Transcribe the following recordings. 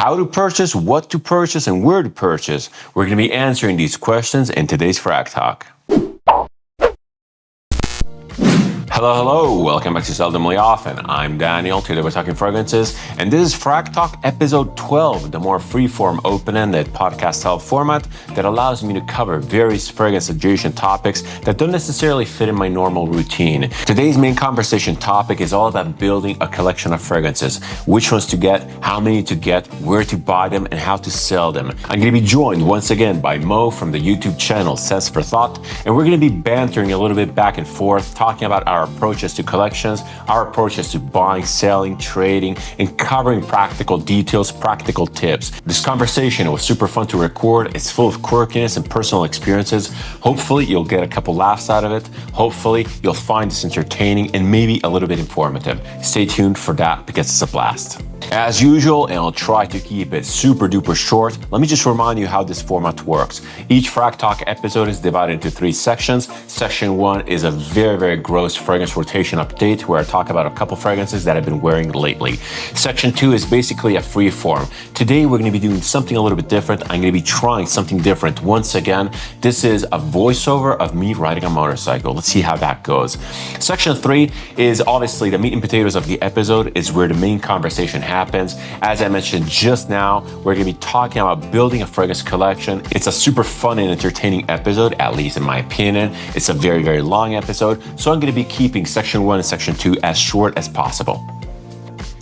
how to purchase, what to purchase, and where to purchase. We're going to be answering these questions in today's FragTalk. Hello, welcome back to Seldomly Often. I'm Daniel, today we're talking fragrances, and this is FragTalk episode 12, the more freeform, open-ended podcast-style format that allows me to cover various fragrance-adjacent topics that don't necessarily fit in my normal routine. Today's main conversation topic is all about building a collection of fragrances, which ones to get, how many to get, where to buy them, and how to sell them. I'm going to be joined once again by Mo from the YouTube channel Sense for Thought, and we're going to be bantering a little bit back and forth, talking about our approaches to collections, our approaches to buying, selling, trading, and covering practical details, practical tips. This conversation was super fun to record. It's full of quirkiness and personal experiences. Hopefully you'll get a couple laughs out of it. Hopefully you'll find this entertaining and maybe a little bit informative. Stay tuned for that because it's a blast. As usual, and I'll try to keep it super duper short, let me just remind you how this format works. Each FragTalk episode is divided into 3 sections. Section 1 is a very gross fragrance rotation update where I talk about a couple fragrances that I've been wearing lately. Section 2 is basically a free form. Today we're going to be doing something a little bit different. I'm going to be trying something different once again. This is a voiceover of me riding a motorcycle. Let's see how that goes. Section 3 is obviously the meat and potatoes of the episode, is where the main conversation happens. As I mentioned just now, we're going to be talking about building a fragrance collection. It's a super fun and entertaining episode, at least in my opinion. It's a very long episode, so I'm going to be keeping section 1 and section 2 as short as possible.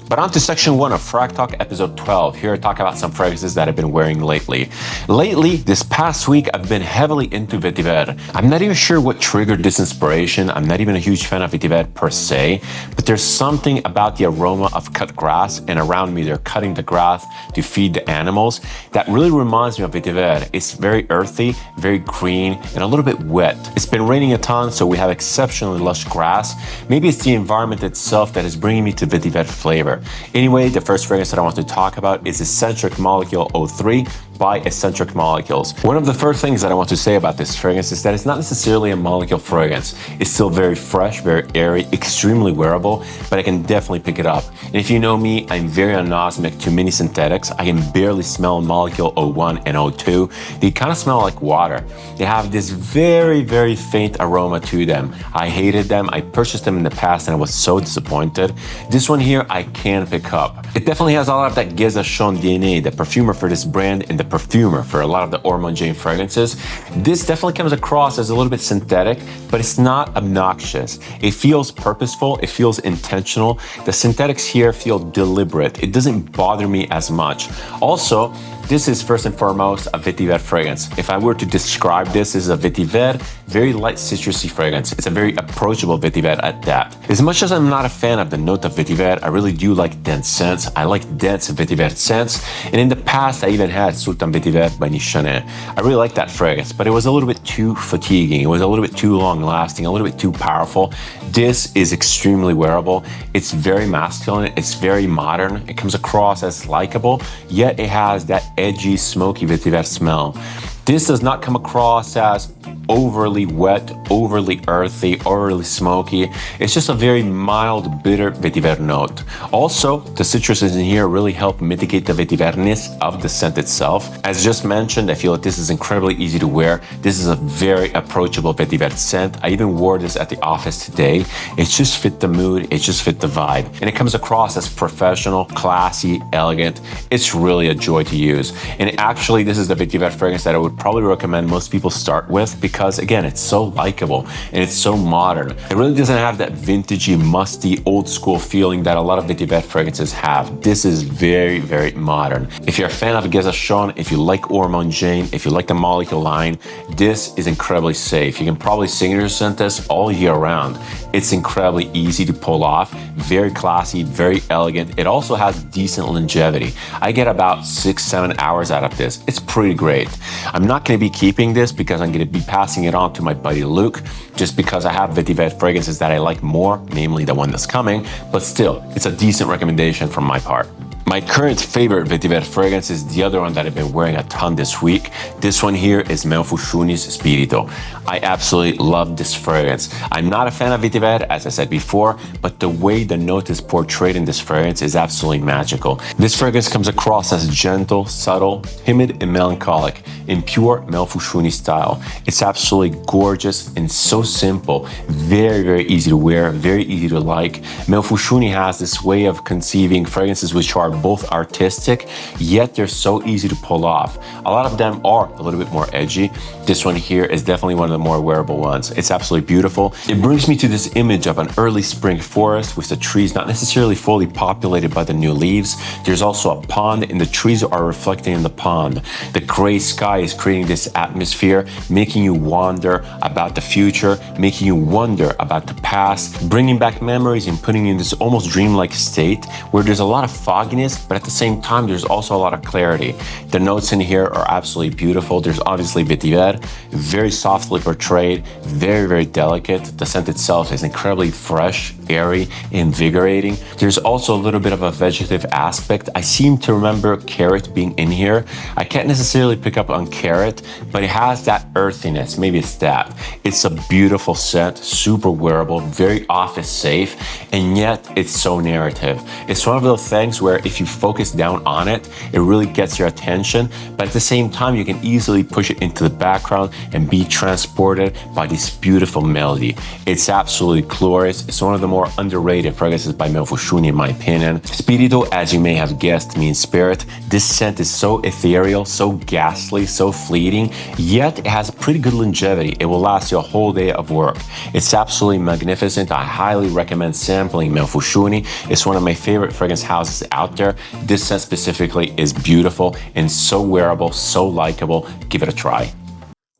But on to section 1 of FragTalk episode 12. Here I talk about some fragrances that I've been wearing lately. This past week, I've been heavily into vetiver. I'm not even sure what triggered this inspiration. I'm not even a huge fan of vetiver per se, but there's something about the aroma of cut grass, and around me they're cutting the grass to feed the animals, that really reminds me of vetiver. It's very earthy, very green, and a little bit wet. It's been raining a ton, so we have exceptionally lush grass. Maybe it's the environment itself that is bringing me to vetiver flavor. Anyway, the first fragrance that I want to talk about is Escentric Molecule 03 by Escentric Molecules. One of the first things that I want to say about this fragrance is that it's not necessarily a molecule fragrance. It's still very fresh, very airy, extremely wearable, but I can definitely pick it up. And if you know me, I'm very anosmic to mini synthetics. I can barely smell Molecule 01 and 02. They kind of smell like water. They have this very faint aroma to them. I hated them. I purchased them in the past and I was so disappointed. This one here, I can pick up. It definitely has a lot of that Geza Sean DNA, the perfumer for this brand and the perfumer for a lot of the Ormond James fragrances. This definitely comes across as a little bit synthetic, but it's not obnoxious. It feels purposeful, it feels intentional. The synthetics here feel deliberate. It doesn't bother me as much. Also, this is first and foremost a vetiver fragrance. If I were to describe this as a vetiver, very light citrusy fragrance. It's a very approachable vetiver at that. As much as I'm not a fan of the note of vetiver, I really do like dense scents. I like dense vetiver scents. And in the past, I even had Sultan Vetiver by Nichonet. I really like that fragrance, but it was a little bit too fatiguing. It was a little bit too long lasting, a little bit too powerful. This is extremely wearable. It's very masculine. It's very modern. It comes across as likable, yet it has that edgy, smoky vetiver smell. This does not come across as overly wet, overly earthy, overly smoky. It's just a very mild, bitter vetiver note. Also, the citruses in here really help mitigate the vetiverness of the scent itself. As just mentioned, I feel that this is incredibly easy to wear. This is a very approachable vetiver scent. I even wore this at the office today. It just fit the mood, it just fit the vibe. And it comes across as professional, classy, elegant. It's really a joy to use. And actually, this is the vetiver fragrance that I would probably recommend most people start with because, again, it's so likable and it's so modern. It really doesn't have that vintagey, musty, old school feeling that a lot of vetiver fragrances have. This is very modern. If you're a fan of Geza Sean, if you like Ormond James, if you like the Molecule line, this is incredibly safe. You can probably signature scent this all year round. It's incredibly easy to pull off, very classy, very elegant. It also has decent longevity. I get about 6-7 hours out of this. It's pretty great. I'm not going to be keeping this because I'm going to be passing it on to my buddy Luke, just because I have vetiver fragrances that I like more, namely the one that's coming, but still, it's a decent recommendation from my part. My current favorite vetiver fragrance is the other one that I've been wearing a ton this week. This one here is Meo Fusciuni Spirito. I absolutely love this fragrance. I'm not a fan of vetiver, as I said before, but the way the note is portrayed in this fragrance is absolutely magical. This fragrance comes across as gentle, subtle, timid, and melancholic in pure Meo Fusciuni style. It's absolutely gorgeous and so simple, very easy to wear, very easy to like. Meo Fusciuni has this way of conceiving fragrances which are both artistic, yet they're so easy to pull off. A lot of them are a little bit more edgy. This one here is definitely one of the more wearable ones. It's absolutely beautiful. It brings me to this image of an early spring forest with the trees not necessarily fully populated by the new leaves. There's also a pond and the trees are reflecting in the pond. The gray sky is creating this atmosphere, making you wonder about the future, making you wonder about the past, bringing back memories and putting you in this almost dreamlike state where there's a lot of fogginess, but at the same time, there's also a lot of clarity. The notes in here are absolutely beautiful. There's obviously vetiver, very softly portrayed, very delicate. The scent itself is incredibly fresh, airy, invigorating. There's also a little bit of a vegetative aspect. I seem to remember carrot being in here. I can't necessarily pick up on carrot, but it has that earthiness, maybe it's that. It's a beautiful scent, super wearable, very office safe, and yet it's so narrative. It's one of those things where if you focus down on it, it really gets your attention, but at the same time, you can easily push it into the background and be transported by this beautiful melody. It's absolutely glorious. It's one of the more underrated fragrances by Meo Fusciuni in my opinion. Spirito, as you may have guessed, means spirit. This scent is so ethereal, so ghastly, so fleeting, yet it has a pretty good longevity. It will last you a whole day of work. It's absolutely magnificent. I highly recommend sampling Meo Fusciuni. It's one of my favorite fragrance houses out there. This scent specifically is beautiful and so wearable, so likable. Give it a try.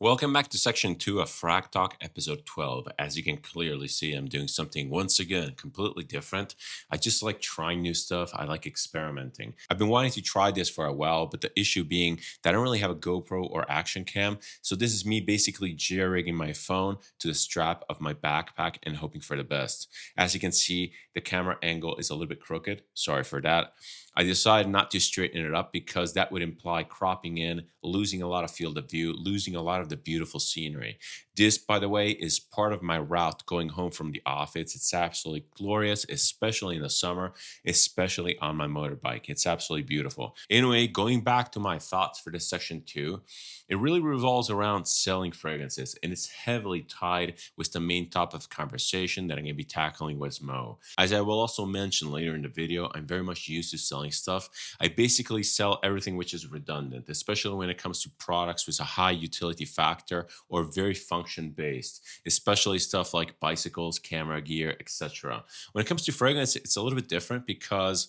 Welcome back to section 2 of FragTalk episode 12. As you can clearly see, I'm doing something once again completely different. I just like trying new stuff. I like experimenting. I've been wanting to try this for a while, but the issue being that I don't really have a GoPro or action cam. So this is me basically jerry-rigging my phone to the strap of my backpack and hoping for the best. As you can see, the camera angle is a little bit crooked. Sorry for that. I decided not to straighten it up because that would imply cropping in, losing a lot of field of view, losing a lot of the beautiful scenery. This, by the way, is part of my route going home from the office. It's absolutely glorious, especially in the summer, especially on my motorbike. It's absolutely beautiful. Anyway, going back to my thoughts for this section 2, it really revolves around selling fragrances, and it's heavily tied with the main topic of conversation that I'm going to be tackling with Mo. As I will also mention later in the video, I'm very much used to selling stuff. I basically sell everything which is redundant, especially when it comes to products with a high utility factor or very function-based, especially stuff like bicycles, camera gear, etc. When it comes to fragrance, it's a little bit different because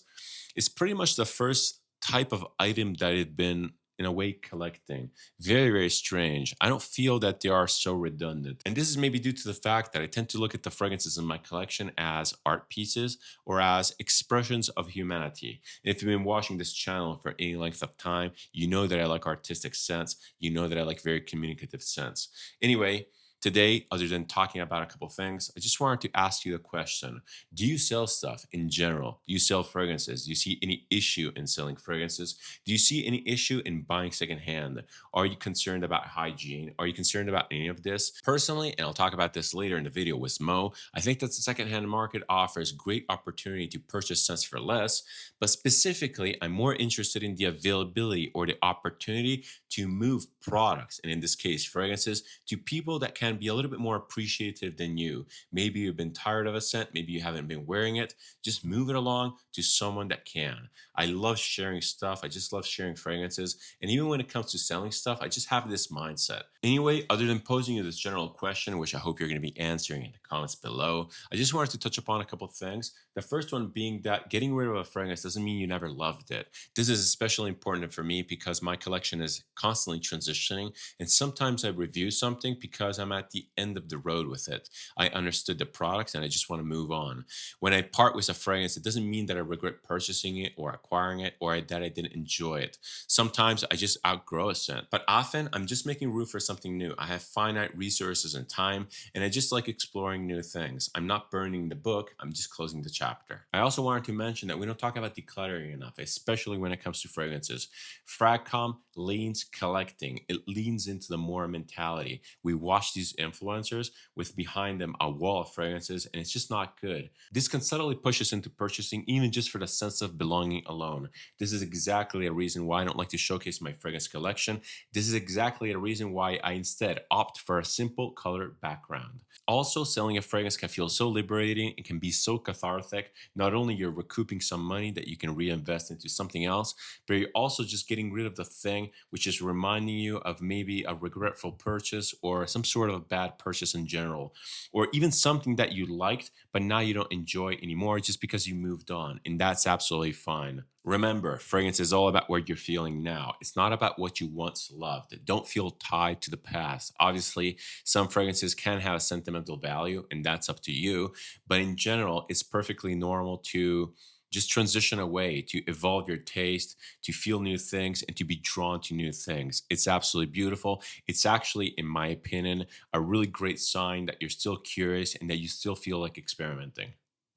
it's pretty much the first type of item that I've been in a way collecting. Very strange. I don't feel that they are so redundant. And this is maybe due to the fact that I tend to look at the fragrances in my collection as art pieces or as expressions of humanity. And if you've been watching this channel for any length of time, you know that I like artistic scents. You know that I like very communicative scents. Anyway, today, other than talking about a couple things, I just wanted to ask you a question. Do you sell stuff in general? Do you sell fragrances? Do you see any issue in selling fragrances? Do you see any issue in buying secondhand? Are you concerned about hygiene? Are you concerned about any of this? Personally, and I'll talk about this later in the video with Mo, I think that the secondhand market offers great opportunity to purchase scents for less, but specifically, I'm more interested in the availability or the opportunity to move products, and in this case, fragrances, to people that can be a little bit more appreciative than you. Maybe you've been tired of a scent, maybe you haven't been wearing it. Just move it along to someone that can. I love sharing stuff. I just love sharing fragrances. And even when it comes to selling stuff, I just have this mindset. Anyway, other than posing you this general question, which I hope you're going to be answering in the comments below, I just wanted to touch upon a couple of things. The first one being that getting rid of a fragrance doesn't mean you never loved it. This is especially important for me because my collection is constantly transitioning, and sometimes I review something because I'm at at the end of the road with it. I understood the products and I just want to move on. When I part with a fragrance, it doesn't mean that I regret purchasing it or acquiring it or that I didn't enjoy it. Sometimes I just outgrow a scent, but often I'm just making room for something new. I have finite resources and time, and I just like exploring new things. I'm not burning the book, I'm just closing the chapter. I also wanted to mention that we don't talk about decluttering enough, especially when it comes to fragrances. Fragcom leans collecting, it leans into the more mentality. We watch these influencers with behind them a wall of fragrances, and it's just not good. This can subtly push us into purchasing, even just for the sense of belonging alone. This is exactly a reason why I don't like to showcase my fragrance collection. This is exactly a reason why I instead opt for a simple colored background. Also, selling a fragrance can feel so liberating. It can be so cathartic. Not only you're recouping some money that you can reinvest into something else, but you're also just getting rid of the thing which is reminding you of maybe a regretful purchase or some sort of a bad purchase in general, or even something that you liked, but now you don't enjoy anymore just because you moved on. And that's absolutely fine. Remember, fragrance is all about what you're feeling now. It's not about what you once loved. Don't feel tied to the past. Obviously, some fragrances can have a sentimental value, and that's up to you. But in general, it's perfectly normal to just transition away, to evolve your taste, to feel new things, and to be drawn to new things. It's absolutely beautiful. It's actually, in my opinion, a really great sign that you're still curious and that you still feel like experimenting.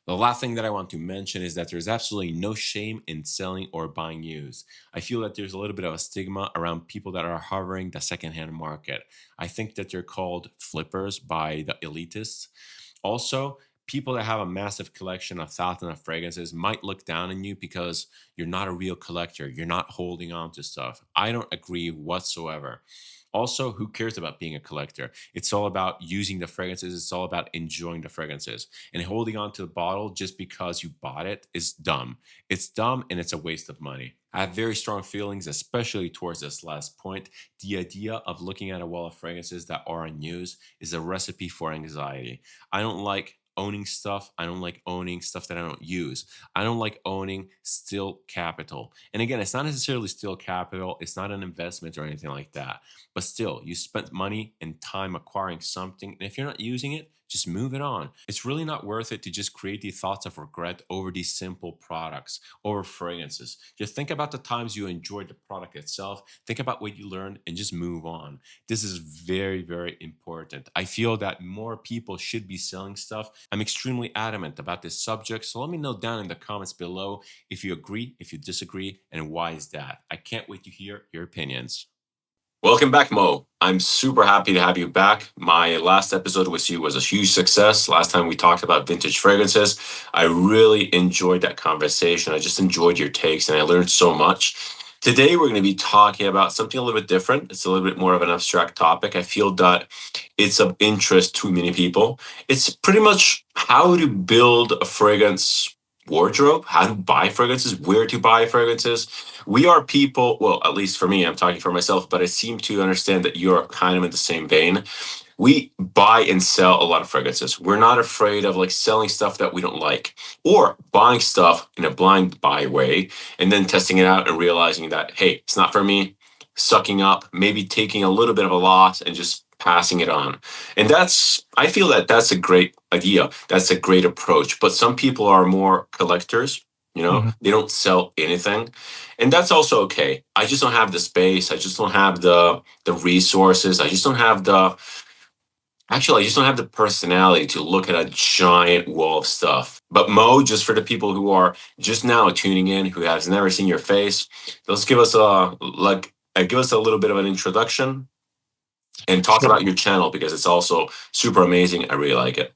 The last thing that I want to mention is that there's absolutely no shame in selling or buying used. I feel that there's a little bit of a stigma around people that are hovering the secondhand market. I think that they're called flippers by the elitists. Also, people that have a massive collection of thousands of fragrances might look down on you because you're not a real collector. You're not holding on to stuff. I don't agree whatsoever. Also, who cares about being a collector? It's all about using the fragrances. It's all about enjoying the fragrances. And holding on to the bottle just because you bought it is dumb. It's dumb and it's a waste of money. I have very strong feelings, especially towards this last point. The idea of looking at a wall of fragrances that are unused is a recipe for anxiety. I don't like owning stuff. I don't like owning stuff that I don't use. I don't like owning still capital. And again, it's not necessarily still capital. It's not an investment or anything like that. But still, you spent money and time acquiring something. And if you're not using it, just move it on. It's really not worth it to just create these thoughts of regret over these simple products, over fragrances. Just think about the times you enjoyed the product itself. Think about what you learned and just move on. This is very, very important. I feel that more people should be selling stuff. I'm extremely adamant about this subject. So let me know down in the comments below if you agree, if you disagree, and why is that? I can't wait to hear your opinions. Welcome back, Mo. I'm super happy to have you back. My last episode with you was a huge success. Last time we talked about vintage fragrances. I really enjoyed that conversation. I just enjoyed your takes and I learned so much. Today, we're going to be talking about something a little bit different. It's a little bit more of an abstract topic. I feel that it's of interest to many people. It's pretty much how to build a fragrance wardrobe, how to buy fragrances, where to buy fragrances. We are people, well, at least for me, I'm talking for myself, but I seem to understand that you're kind of in the same vein. We buy and sell a lot of fragrances. We're not afraid of like selling stuff that we don't like or buying stuff in a blind buy way and then testing it out and realizing that, hey, it's not for me, sucking up, maybe taking a little bit of a loss and just passing it on. And I feel that that's a great idea. That's a great approach. But some people are more collectors, they don't sell anything. And that's also okay. I just don't have the space. I just don't have the resources. I just don't have the personality to look at a giant wall of stuff. But Mo, just for the people who are just now tuning in, who has never seen your face, let's give us a little bit of an introduction and talk about your channel because it's also super amazing. I really like it.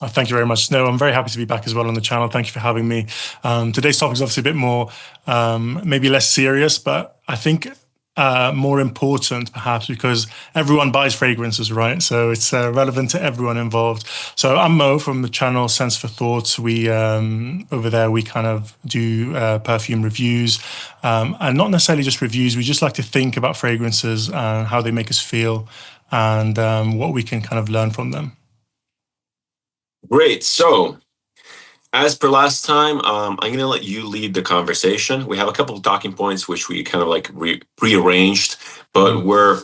Thank you very much. No, I'm very happy to be back as well on the channel. Thank you for having me. Today's topic is obviously a bit more, maybe less serious, but I think more important perhaps because everyone buys fragrances, right? So it's relevant to everyone involved. So I'm Mo from the channel Sense for Thought. We over there we kind of do perfume reviews, and not necessarily just reviews. We just like to think about fragrances and how they make us feel, and what we can kind of learn from them. Great. So, as per last time, I'm going to let you lead the conversation. We have a couple of talking points which we kind of like rearranged, but we're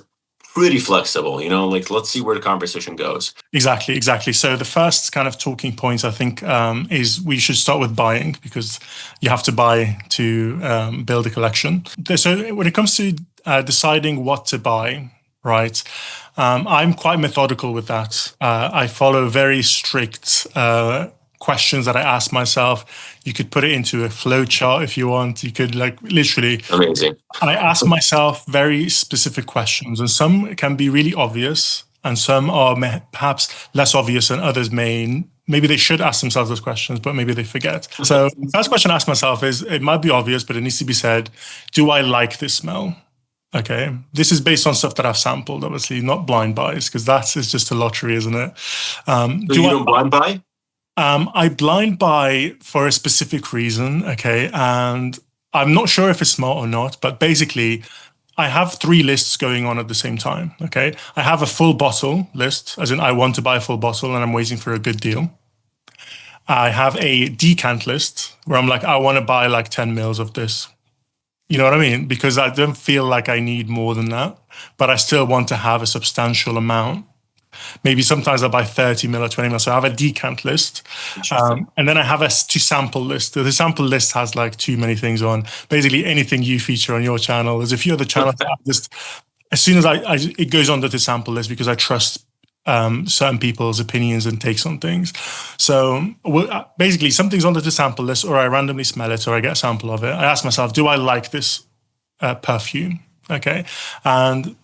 pretty flexible, like let's see where the conversation goes. Exactly. So the first kind of talking point, I think, is we should start with buying, because you have to buy to build a collection. So when it comes to deciding what to buy, right, I'm quite methodical with that. I follow very strict questions that I ask myself. You could put it into a flow chart if you want. You could literally. Amazing. I ask myself very specific questions, and some can be really obvious, and some are perhaps less obvious, and others maybe they should ask themselves those questions, but maybe they forget. So the first question I ask myself is, it might be obvious, but it needs to be said, do I like this smell? Okay, this is based on stuff that I've sampled, obviously, not blind buys, because that is just a lottery, isn't it? So you don't blind buy? I blind buy for a specific reason, okay? And I'm not sure if it's smart or not, but basically, I have 3 lists going on at the same time, okay? I have a full bottle list, as in I want to buy a full bottle and I'm waiting for a good deal. I have a decant list where I'm like, I want to buy like 10 mils of this. You know what I mean? Because I don't feel like I need more than that, but I still want to have a substantial amount. Maybe sometimes I buy 30 mil or 20 mil. So I have a decant list. And then I have a to sample list. The sample list has like too many things on. Basically anything you feature on your channel. There's a few other channels that just, as soon as it goes onto the sample list, because I trust certain people's opinions and takes on things. So basically something's onto the sample list, or I randomly smell it, or I get a sample of it. I ask myself, do I like this perfume? Okay. And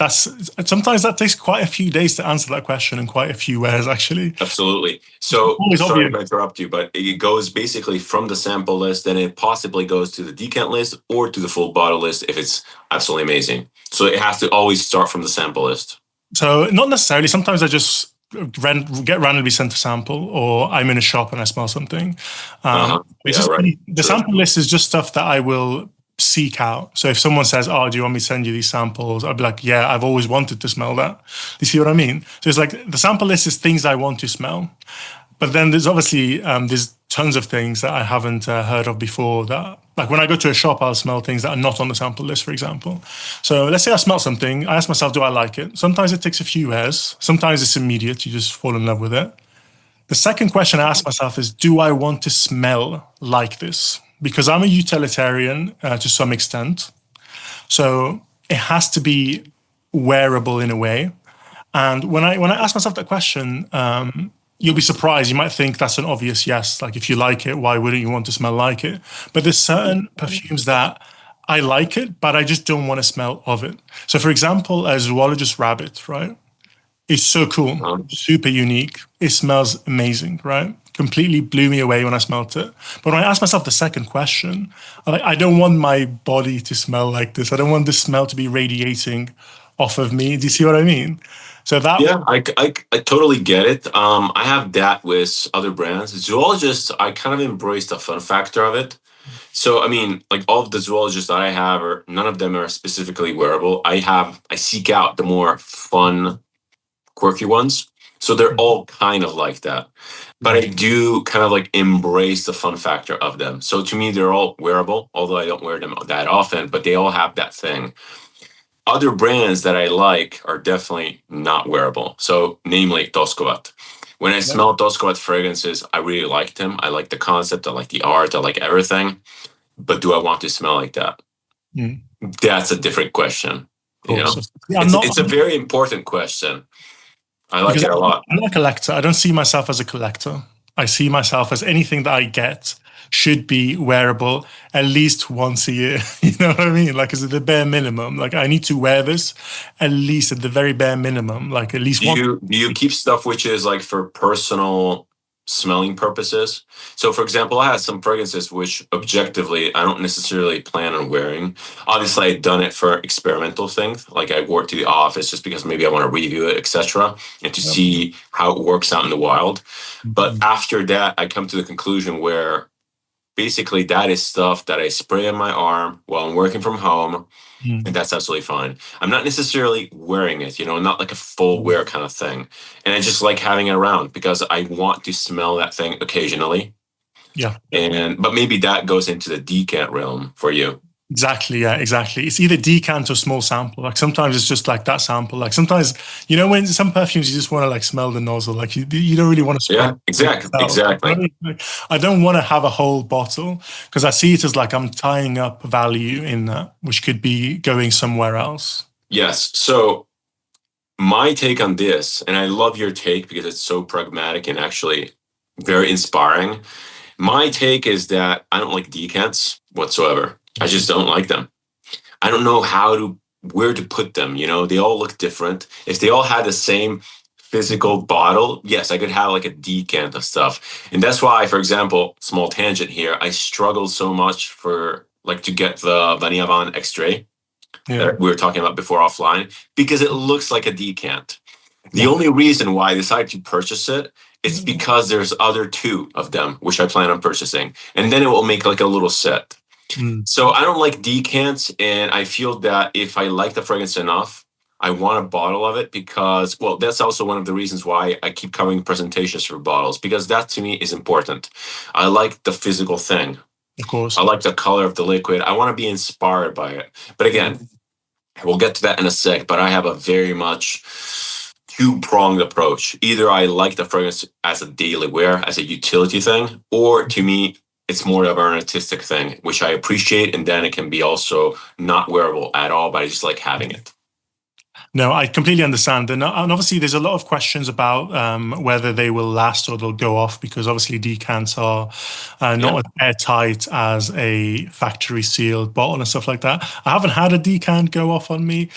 sometimes that takes quite a few days to answer that question, and quite a few wears, actually. Absolutely. So sorry to interrupt you, but it goes basically from the sample list, then it possibly goes to the decant list or to the full bottle list if it's absolutely amazing. So it has to always start from the sample list. So not necessarily. Sometimes I just get randomly sent a sample, or I'm in a shop and I smell something. The sample list is just stuff that I will seek out. So if someone says, oh, do you want me to send you these samples? I'd be like, yeah, I've always wanted to smell that. You see what I mean? So it's like the sample list is things I want to smell. But then there's obviously, there's tons of things that I haven't heard of before, that, like when I go to a shop, I'll smell things that are not on the sample list, for example. So let's say I smell something. I ask myself, do I like it? Sometimes it takes a few wears. Sometimes it's immediate. You just fall in love with it. The second question I ask myself is, do I want to smell like this? Because I'm a utilitarian to some extent. So it has to be wearable in a way. And when I ask myself that question, you'll be surprised. You might think that's an obvious yes. Like if you like it, why wouldn't you want to smell like it? But there's certain perfumes that I like it, but I just don't want to smell of it. So for example, a zoologist rabbit, right? It's so cool, super unique. It smells amazing, right? Completely blew me away when I smelled it. But when I asked myself the second question, I don't want my body to smell like this. I don't want the smell to be radiating off of me. Do you see what I mean? So that I totally get it. I have that with other brands. Zoologists, I kind of embrace the fun factor of it. So I mean, like all of the zoologists that I have, none of them are specifically wearable. I seek out the more fun, quirky ones. So they're all kind of like that. But I do kind of like embrace the fun factor of them. So to me, they're all wearable, although I don't wear them that often, but they all have that thing. Other brands that I like are definitely not wearable. So namely Toskovat. When I smell Toskovat fragrances, I really like them. I like the concept, I like the art, I like everything. But do I want to smell like that? That's a different question. It's a very important question. I like it a lot. I'm not a collector. I don't see myself as a collector. I see myself as anything that I get should be wearable at least once a year. You know what I mean? Like, is it the bare minimum? Like, I need to wear this at least at the very bare minimum. Like, at least Do you keep stuff which is like for personal smelling purposes? So for example, I had some fragrances which objectively I don't necessarily plan on wearing. Obviously I'd done it for experimental things, like I wore it to the office just because maybe I want to review it, etc., and to see how it works out in the wild. But after that I come to the conclusion where basically that is stuff that I spray on my arm while I'm working from home, and that's absolutely fine. I'm not necessarily wearing it, not like a full wear kind of thing. And I just like having it around because I want to smell that thing occasionally. Yeah. But maybe that goes into the decant realm for you. Exactly. Yeah, exactly. It's either decant or small sample. Like sometimes it's just like that sample. Like sometimes, when some perfumes you just want to like smell the nozzle. Like you don't really want to spray Yeah, it exactly, yourself. exactly. Like, I don't want to have a whole bottle because I see it as like I'm tying up value in that, which could be going somewhere else. Yes. So my take on this, and I love your take because it's so pragmatic and actually very inspiring. My take is that I don't like decants whatsoever. I just don't like them. I don't know where to put them. They all look different. If they all had the same physical bottle, yes, I could have like a decant of stuff. And that's why, for example, small tangent here, I struggled so much for like to get the Vanilla Van Extrait that we were talking about before offline because it looks like a decant. The only reason why I decided to purchase it is because there's other two of them, which I plan on purchasing. And then it will make like a little set. So I don't like decants. And I feel that if I like the fragrance enough, I want a bottle of it because, well, that's also one of the reasons why I keep covering presentations for bottles, because that to me is important. I like the physical thing. Of course. I like the color of the liquid. I want to be inspired by it. But again, we'll get to that in a sec, but I have a very much two-pronged approach. Either I like the fragrance as a daily wear, as a utility thing, or to me, it's more of an artistic thing, which I appreciate, and then it can be also not wearable at all, but I just like having it. No, I completely understand. And obviously there's a lot of questions about whether they will last or they'll go off, because obviously decants are not as airtight as a factory sealed bottle and stuff like that. I haven't had a decant go off on me.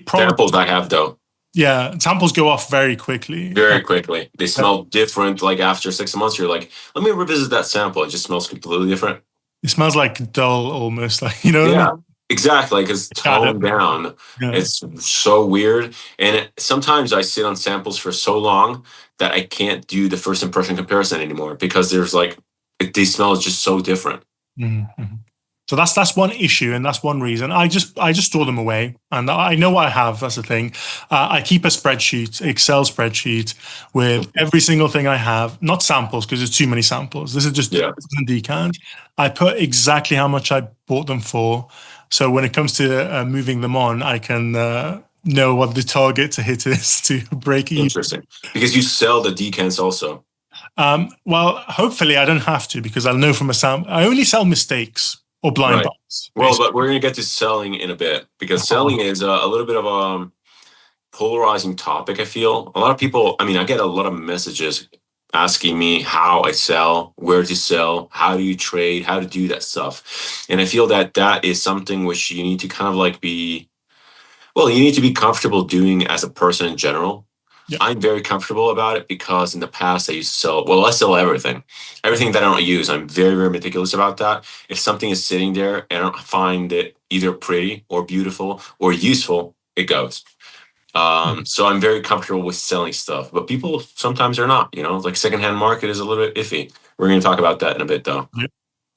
Samples I have though. Yeah, samples go off very quickly. Very quickly. They smell different. Like after 6 months, you're like, let me revisit that sample. It just smells completely different. It smells like dull almost, like, what I mean? Exactly, because toned down, it's so weird. And sometimes I sit on samples for so long that I can't do the first impression comparison anymore because there's like, these smells just so different. Mm-hmm. So that's one issue, and that's one reason. I just store them away, and I know what I have. That's the thing. I keep a spreadsheet, Excel spreadsheet, with every single thing I have. Not samples, because there's too many samples. This is just decant. I put exactly how much I bought them for. So when it comes to moving them on, I can know what the target to hit is to break even. Interesting, because you sell the decants also. Well, hopefully I don't have to, because I'll know from a sample. I only sell mistakes. Or blind buys. Well, but we're going to get to selling in a bit, because selling is a little bit of a polarizing topic, I feel. A lot of people, I get a lot of messages asking me how I sell, where to sell, how do you trade, how to do that stuff. And I feel that that is something which you need to kind of like you need to be comfortable doing as a person in general. I'm very comfortable about it because in the past I used to sell, I sell everything. Everything that I don't use, I'm very, very meticulous about that. If something is sitting there and I don't find it either pretty or beautiful or useful, it goes. So I'm very comfortable with selling stuff, but people sometimes are not, like secondhand market is a little bit iffy. We're going to talk about that in a bit though.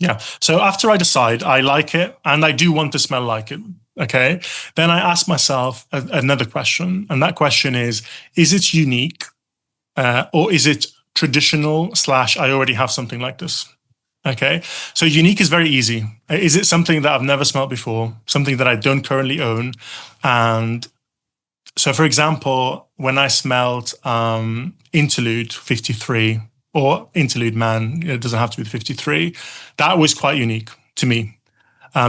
Yeah. So after I decide I like it and I do want to smell like it, okay, then I ask myself another question. And that question is it unique or is it traditional / I already have something like this? Okay. So unique is very easy. Is it something that I've never smelled before, something that I don't currently own? And so, for example, when I smelled Interlude 53 or Interlude Man, it doesn't have to be 53, that was quite unique to me.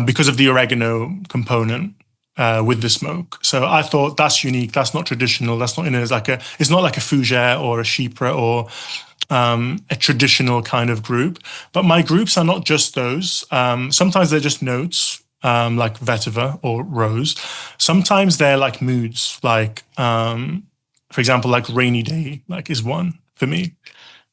Because of the oregano component with the smoke. So I thought that's unique. That's not traditional. That's not it's not like a fougere or a chypre or a traditional kind of group. But my groups are not just those. Sometimes they're just notes like vetiver or rose. Sometimes they're like moods, like for example, like rainy day, like is one for me.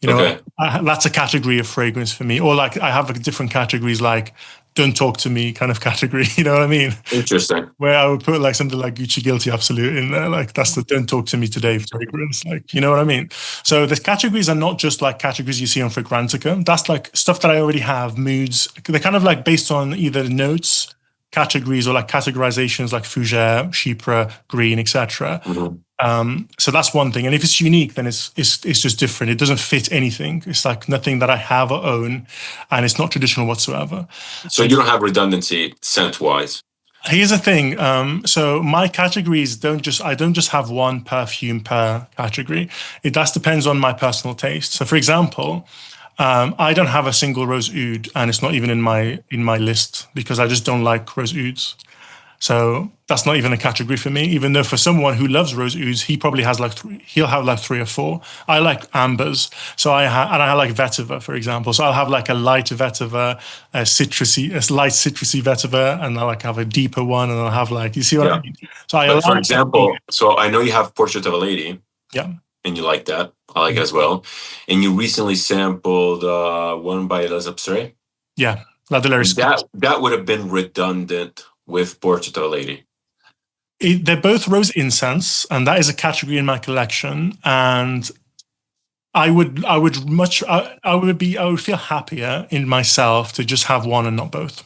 That's a category of fragrance for me. Or like I have different categories, like don't talk to me kind of category. You know what I mean? Interesting. Where I would put like something like Gucci Guilty Absolute in there. Like that's the don't talk to me today fragrance. Like, you know what I mean? So the categories are not just like categories you see on Fragrantica. That's like stuff that I already have, moods. They're kind of like based on either notes categories or like categorizations like fougere, chypre, green, etc. So that's one thing. And if it's unique, then it's just different. It doesn't fit anything. It's like nothing that I have or own, and it's not traditional whatsoever. So you don't have redundancy scent-wise. Here's the thing. So my categories I don't just have one perfume per category. It does depends on my personal taste. So for example, I don't have a single rose oud, and it's not even in my list because I just don't like rose ouds. So that's not even a category for me, even though for someone who loves rose ouds, he'll have like 3 or 4. I like ambers. So I like vetiver, for example. So I'll have like a light vetiver, a light citrusy vetiver, and I'll like have a deeper one, and I'll have like, you see what I mean? So for example, so I know you have Portrait of a Lady. Yeah. And you like that. I like it as well. And you recently sampled one by Les Obsere. Yeah. That would have been redundant with Portrait of a Lady. They're both rose incense, and that is a category in my collection. And I would feel happier in myself to just have one and not both.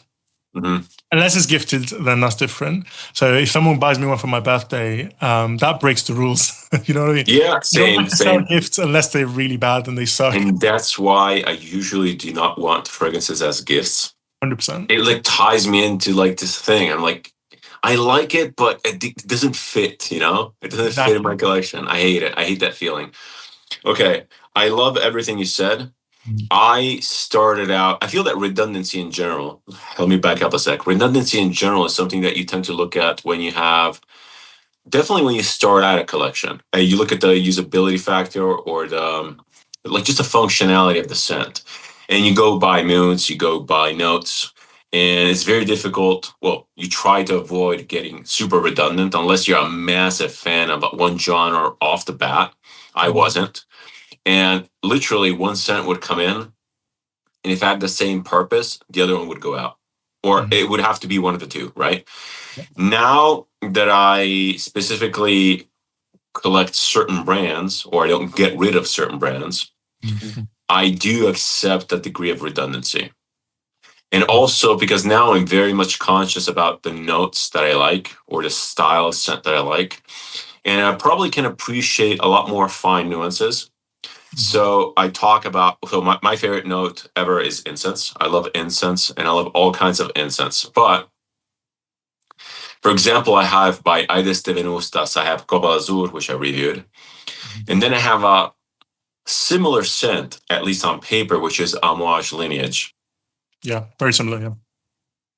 Unless it's gifted, then that's different. So if someone buys me one for my birthday, that breaks the rules. You know what I mean? Yeah, same. Sell gifts unless they're really bad and they suck. And that's why I usually do not want fragrances as gifts. 100%. It like ties me into like this thing. I'm like, I like it, but it doesn't fit. You know, it doesn't fit in my collection. I hate it. I hate that feeling. Okay, I love everything you said. I started out, I feel that redundancy in general, let me back up a sec. Redundancy in general is something that you tend to look at when you definitely when you start out a collection. You look at the usability factor or just the functionality of the scent. And you go by moods, you go by notes. And it's very difficult. Well, you try to avoid getting super redundant unless you're a massive fan of one genre off the bat. I wasn't. And literally one scent would come in, and if it had the same purpose, the other one would go out. Or it would have to be one of the two, right? Now that I specifically collect certain brands, or I don't get rid of certain brands, I do accept a degree of redundancy. And also because now I'm very much conscious about the notes that I like or the style of scent that I like. And I probably can appreciate a lot more fine nuances. So I talk about, my favorite note ever is incense. I love incense and I love all kinds of incense. But for example, I have by Aides de Venustas, I have Cobalt Azur, which I reviewed. And then I have a similar scent, at least on paper, which is Amouage Lineage. Yeah, very similar,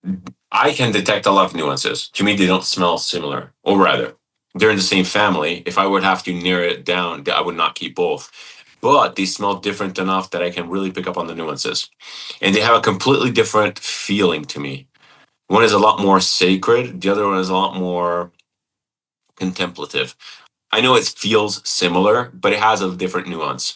yeah. I can detect a lot of nuances. To me, they don't smell similar. Or rather, they're in the same family. If I would have to narrow it down, I would not keep both. But they smell different enough that I can really pick up on the nuances. And they have a completely different feeling to me. One is a lot more sacred. The other one is a lot more contemplative. I know it feels similar, but it has a different nuance.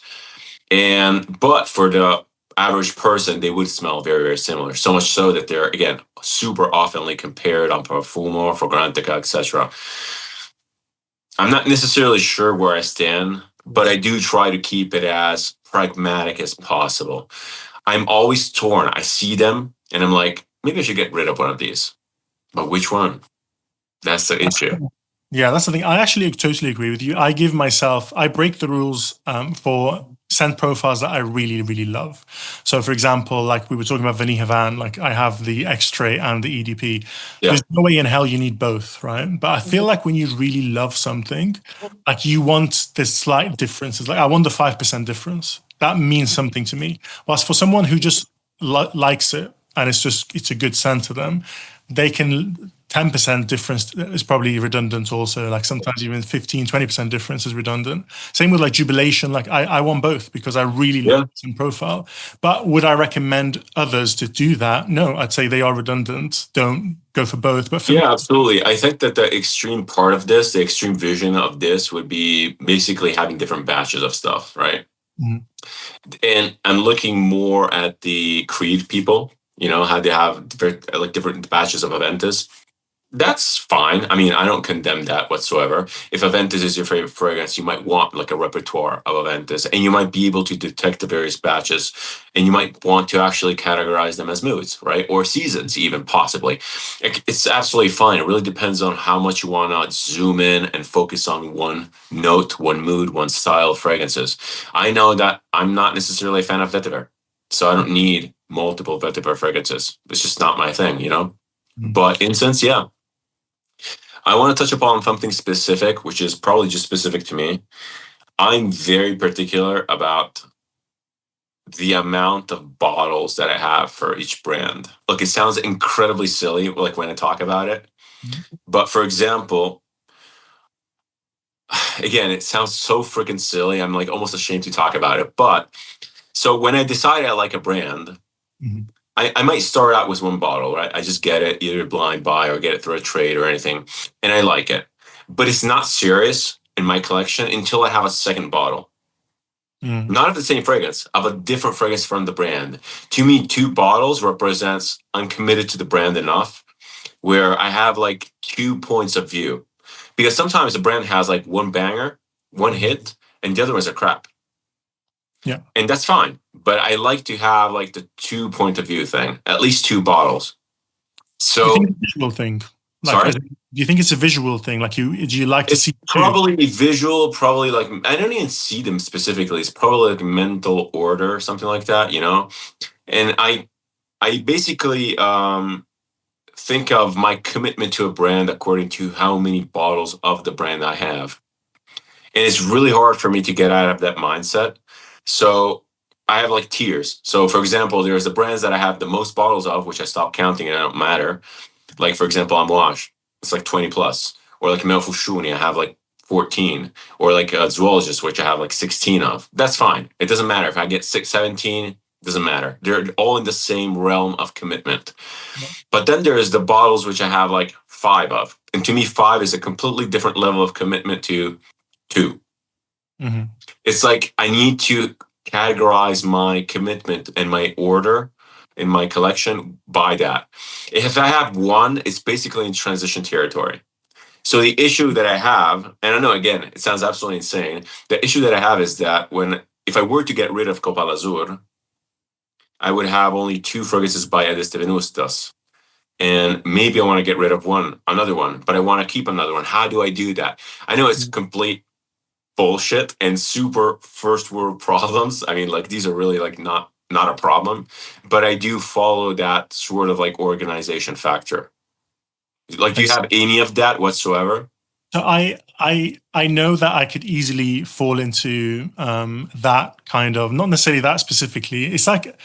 But for the average person, they would smell very, very similar. So much so that they're, again, super oftenly compared on Profumo, Fragrantica, etc. I'm not necessarily sure where I stand, but I do try to keep it as pragmatic as possible. I'm always torn. I see them and I'm like, maybe I should get rid of one of these. But which one? That's the issue. Yeah, that's the thing. I actually totally agree with you. I break the rules for scent profiles that I really, really love. So for example, like we were talking about Vanille Havane, like I have the X-Trait and the EDP. Yeah. There's no way in hell you need both, right? But I feel like when you really love something, like you want the slight differences. Like I want the 5% difference. That means something to me. Whilst for someone who just likes it and it's a good scent to them, they can 10% difference is probably redundant also. Like sometimes even 15, 20% difference is redundant. Same with like Jubilation. Like I want both because I really love some profile. But would I recommend others to do that? No, I'd say they are redundant. Don't go for both. But for absolutely. I think that the extreme part of this, the extreme vision of this would be basically having different batches of stuff, right? Mm-hmm. And I'm looking more at the Creed people, you know, how they have different batches of Aventus. That's fine. I mean, I don't condemn that whatsoever. If Aventus is your favorite fragrance, you might want like a repertoire of Aventus, and you might be able to detect the various batches, and you might want to actually categorize them as moods, right? Or seasons, even possibly. It's absolutely fine. It really depends on how much you want to zoom in and focus on one note, one mood, one style of fragrances. I know that I'm not necessarily a fan of vetiver, so I don't need multiple vetiver fragrances. It's just not my thing, you know? But incense, yeah. I want to touch upon something specific, which is probably just specific to me. I'm very particular about the amount of bottles that I have for each brand. Look, it sounds incredibly silly, like when I talk about it. But for example, again, it sounds so freaking silly. I'm like almost ashamed to talk about it. But so when I decide I like a brand, I might start out with one bottle, right? I just get it, either blind buy or get it through a trade or anything, and I like it. But it's not serious in my collection until I have a second bottle. Not of the same fragrance, of a different fragrance from the brand. To me, two bottles represents I'm committed to the brand enough where I have like 2 points of view. Because sometimes the brand has like one banger, one hit, and the other ones are crap. Yeah. And that's fine. But I like to have like the 2 point of view thing, at least two bottles. So, do you think it's a visual thing? Like, sorry? do you think it's a visual thing? Like, do you like to It's see probably visual, probably like, I don't even see them specifically. It's probably like mental order, something like that, you know? And I basically think of my commitment to a brand according to how many bottles of the brand I have. And it's really hard for me to get out of that mindset. So I have like tiers. So for example, there's the brands that I have the most bottles of, which I stopped counting and I don't matter. Like for example, Amouage, it's like 20 plus. Or like Meo Fusciuni, I have like 14. Or like Zoologist, which I have like 16 of. That's fine. It doesn't matter. If I get 17, it doesn't matter. They're all in the same realm of commitment. But then there's the bottles which I have like 5 of. And to me, 5 is a completely different level of commitment to 2. It's like I need to categorize my commitment and my order in my collection by that. If I have 1, it's basically in transition territory. So the issue that I have, and I know again, it sounds absolutely insane. The issue that I have is that if I were to get rid of Copal Azur, I would have only 2 fragrances by Edis de Venustas. And maybe I want to get rid of another one, but I want to keep another one. How do I do that? I know it's complete bullshit and super first world problems. I mean, like these are really like not a problem, but I do follow that sort of like organization factor. Like, do you have any of that whatsoever? So I know that I could easily fall into that kind of, not necessarily that specifically. It's like,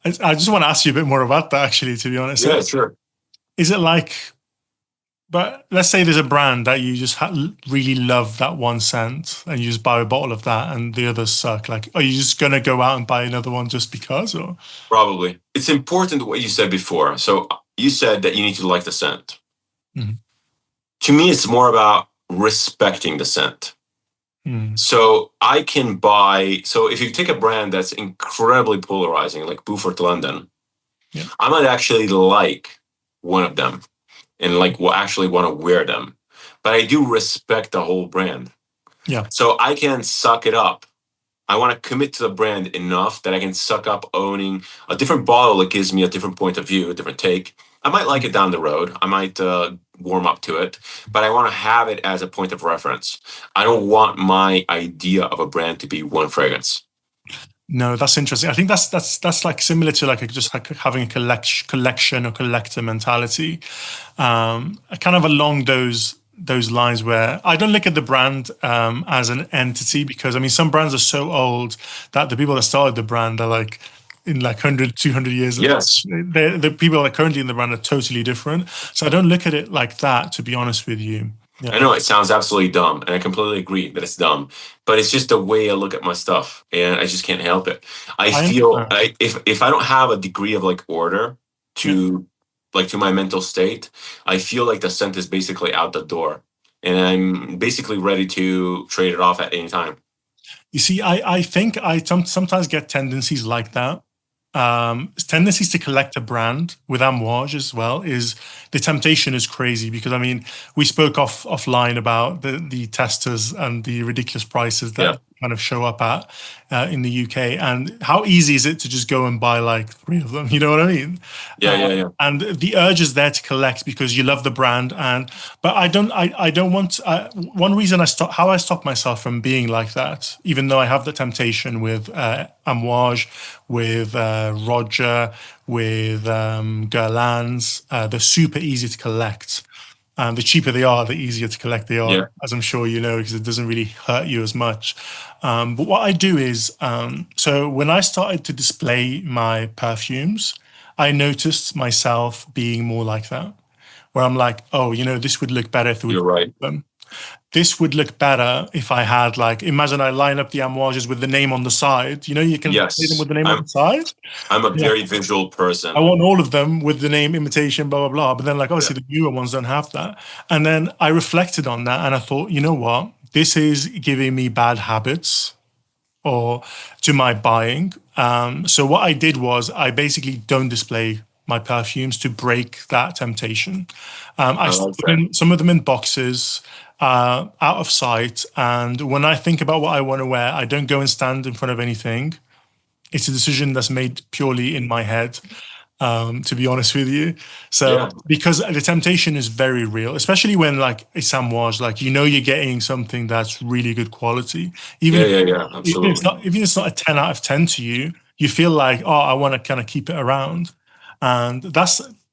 I just want to ask you a bit more about that actually, to be honest. Yeah, sure. Is it like, but let's say there's a brand that you just really love that one scent and you just buy a bottle of that and the others suck. Like, are you just going to go out and buy another one just because? Or probably. It's important what you said before. So you said that you need to like the scent. To me, it's more about respecting the scent. So I can buy, so if you take a brand that's incredibly polarizing, like Beaufort London, I might actually like one of them and like will actually want to wear them. But I do respect the whole brand. Yeah. So I can suck it up. I want to commit to the brand enough that I can suck up owning a different bottle that gives me a different point of view, a different take. I might like it down the road. I might warm up to it, but I want to have it as a point of reference. I don't want my idea of a brand to be one fragrance. No, that's interesting. I think that's like similar to like just like having a collection or collector mentality, kind of along those lines, where I don't look at the brand as an entity, because I mean some brands are so old that the people that started the brand are like in like 100, 200 years. Yes. The people that are currently in the brand are totally different. So I don't look at it like that, to be honest with you. Yeah. I know it sounds absolutely dumb, and I completely agree that it's dumb, but it's just the way I look at my stuff, and I just can't help it. I feel if I don't have a degree of like order to like to my mental state, I feel like the scent is basically out the door, and I'm basically ready to trade it off at any time. You see, I think I sometimes get tendencies like that. tendencies to collect a brand with Amouage as well is the temptation is crazy because I mean we spoke offline about the testers and the ridiculous prices that kind of show up at in the UK, and how easy is it to just go and buy like 3 of them? You know what I mean? Yeah. And the urge is there to collect because you love the brand, but I don't want. One reason I stop myself from being like that, even though I have the temptation with Amouage, with Roger, with Guerlain's, they're super easy to collect. The cheaper they are, the easier to collect they are, as I'm sure you know, because it doesn't really hurt you as much. But what I do is, so when I started to display my perfumes, I noticed myself being more like that, where I'm like, oh, you know, this would look better if it would. You're right. This would look better if I had, like, imagine I line up the Amouages with the name on the side. You know, you can play them with the name on the side. I'm a very visual person. I want all of them with the name imitation, blah, blah, blah. But then, like, obviously the newer ones don't have that. And then I reflected on that and I thought, you know what? This is giving me bad habits or to my buying. So what I did was I basically don't display my perfumes to break that temptation. I put some of them in boxes, out of sight. And when I think about what I want to wear, I don't go and stand in front of anything. It's a decision that's made purely in my head, to be honest with you. So because the temptation is very real, especially when like it's Amouage, like, you know, you're getting something that's really good quality. Absolutely. Even if it's not a 10 out of 10 to you, you feel like, oh, I want to kind of keep it around. And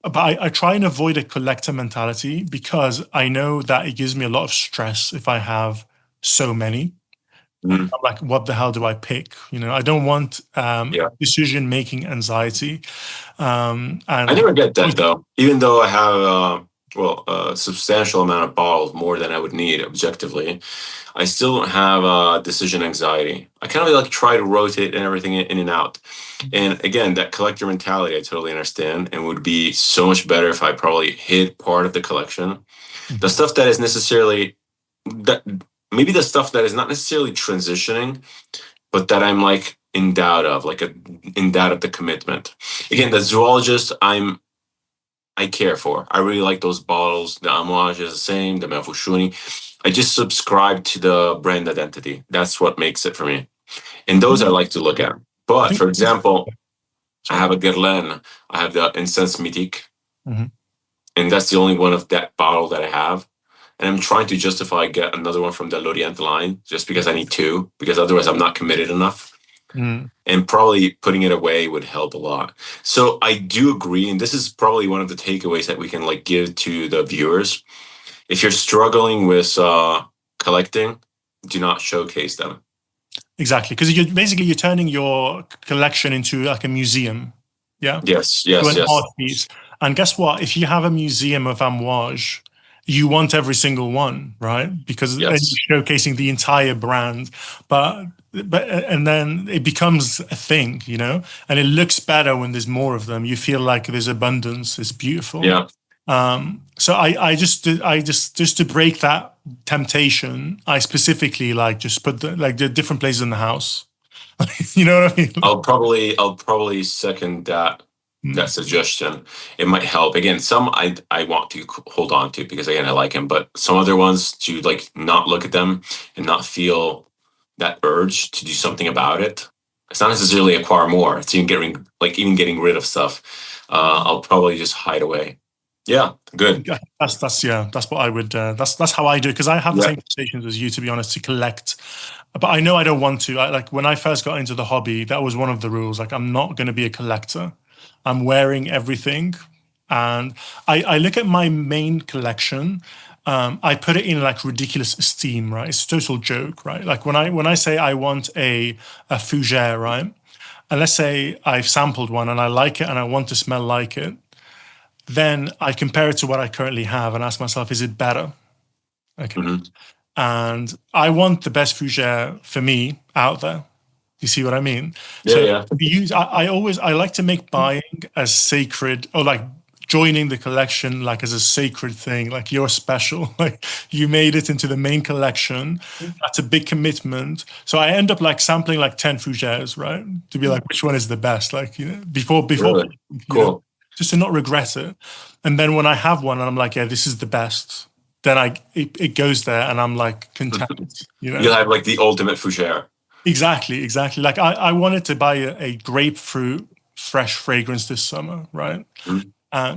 but I try and avoid a collector mentality because I know that it gives me a lot of stress if I have so many. I'm like, what the hell do I pick? You know, I don't want decision-making anxiety. And I never get that though. Even though I have a substantial amount of bottles, more than I would need objectively, I still don't have decision anxiety. I kind of like try to rotate and everything in and out. And again, that collector mentality, I totally understand, and would be so much better if I probably hid part of the collection. The stuff that is necessarily maybe the stuff that is not necessarily transitioning, but that I'm like in doubt of, in doubt of the commitment. Again, the zoologist I care for. I really like those bottles. The Amouage is the same, the Meo Fusciuni. I just subscribe to the brand identity. That's what makes it for me. And those I like to look at. But for example, I have a Guerlain. I have the Incense Mythique. And that's the only one of that bottle that I have. And I'm trying to justify get another one from the L'Orient line just because I need 2, because otherwise I'm not committed enough. And probably putting it away would help a lot. So I do agree, and this is probably one of the takeaways that we can like give to the viewers. If you're struggling with collecting, do not showcase them. Exactly, because you're turning your collection into like a museum. Yeah. Yes. Art piece. And guess what? If you have a museum of Amouage, you want every single one, right? Because then you're showcasing the entire brand. But then it becomes a thing, you know, and it looks better when there's more of them. You feel like there's abundance. It's beautiful. Yeah. So I just to break that temptation, I specifically like just put the different places in the house. You know what I mean? I'll probably second that suggestion. It might help. Again, some I want to hold on to because again I like him, but some other ones to like not look at them and not feel that urge to do something about it. It's not necessarily acquire more. It's even getting rid of stuff. I'll probably just hide away. Yeah, good. That's what I would. That's how I do, because I have the same sensations as you, to be honest, to collect. But I know I don't want to. Like when I first got into the hobby, that was one of the rules. Like, I'm not going to be a collector. I'm wearing everything, and I look at my main collection. I put it in like ridiculous esteem, right? It's a total joke, right? Like when I say I want a fougere, right? And let's say I've sampled one and I like it and I want to smell like it. Then I compare it to what I currently have and ask myself, is it better? Okay. And I want the best fougere for me out there. You see what I mean? Yeah. I like to make buying as sacred, or like joining the collection like as a sacred thing, like you're special, like you made it into the main collection. That's a big commitment. So I end up like sampling like 10 fougères, right? To be like, which one is the best? Like, before, Really? Cool. just to not regret it. And then when I have one and I'm like, yeah, this is the best, then it goes there and I'm like content, You'll have like the ultimate fougère. Exactly. Like I wanted to buy a grapefruit fresh fragrance this summer, right?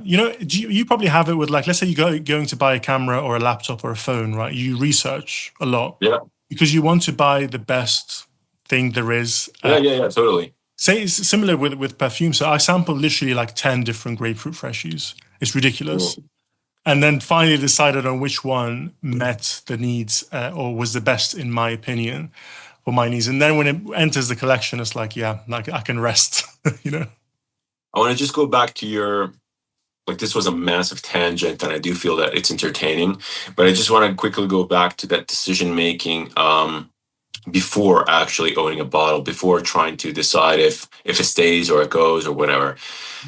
You probably have it with like, let's say you're going to buy a camera or a laptop or a phone, right? You research a lot, because you want to buy the best thing there is. Yeah, totally. Say it's similar with perfume. So I sampled literally like 10 different grapefruit freshies. It's ridiculous. Cool. And then finally decided on which one met the needs or was the best in my opinion for my needs. And then when it enters the collection, it's like, yeah, like I can rest, I want to just go back to your, like this was a massive tangent and I do feel that it's entertaining, but I just want to quickly go back to that decision-making before actually owning a bottle, before trying to decide if it stays or it goes or whatever.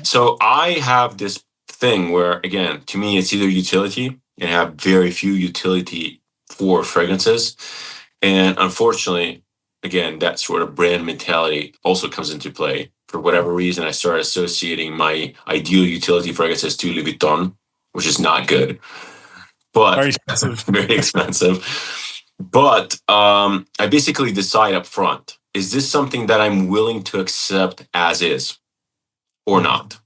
So I have this thing where, again, to me, it's either utility, and I have very few utility for fragrances. And unfortunately, again, that sort of brand mentality also comes into play. For whatever reason, I started associating my ideal utility fragrances to Louis Vuitton, which is not good, but very expensive. Very expensive. But I basically decide up front, is this something that I'm willing to accept as is or not?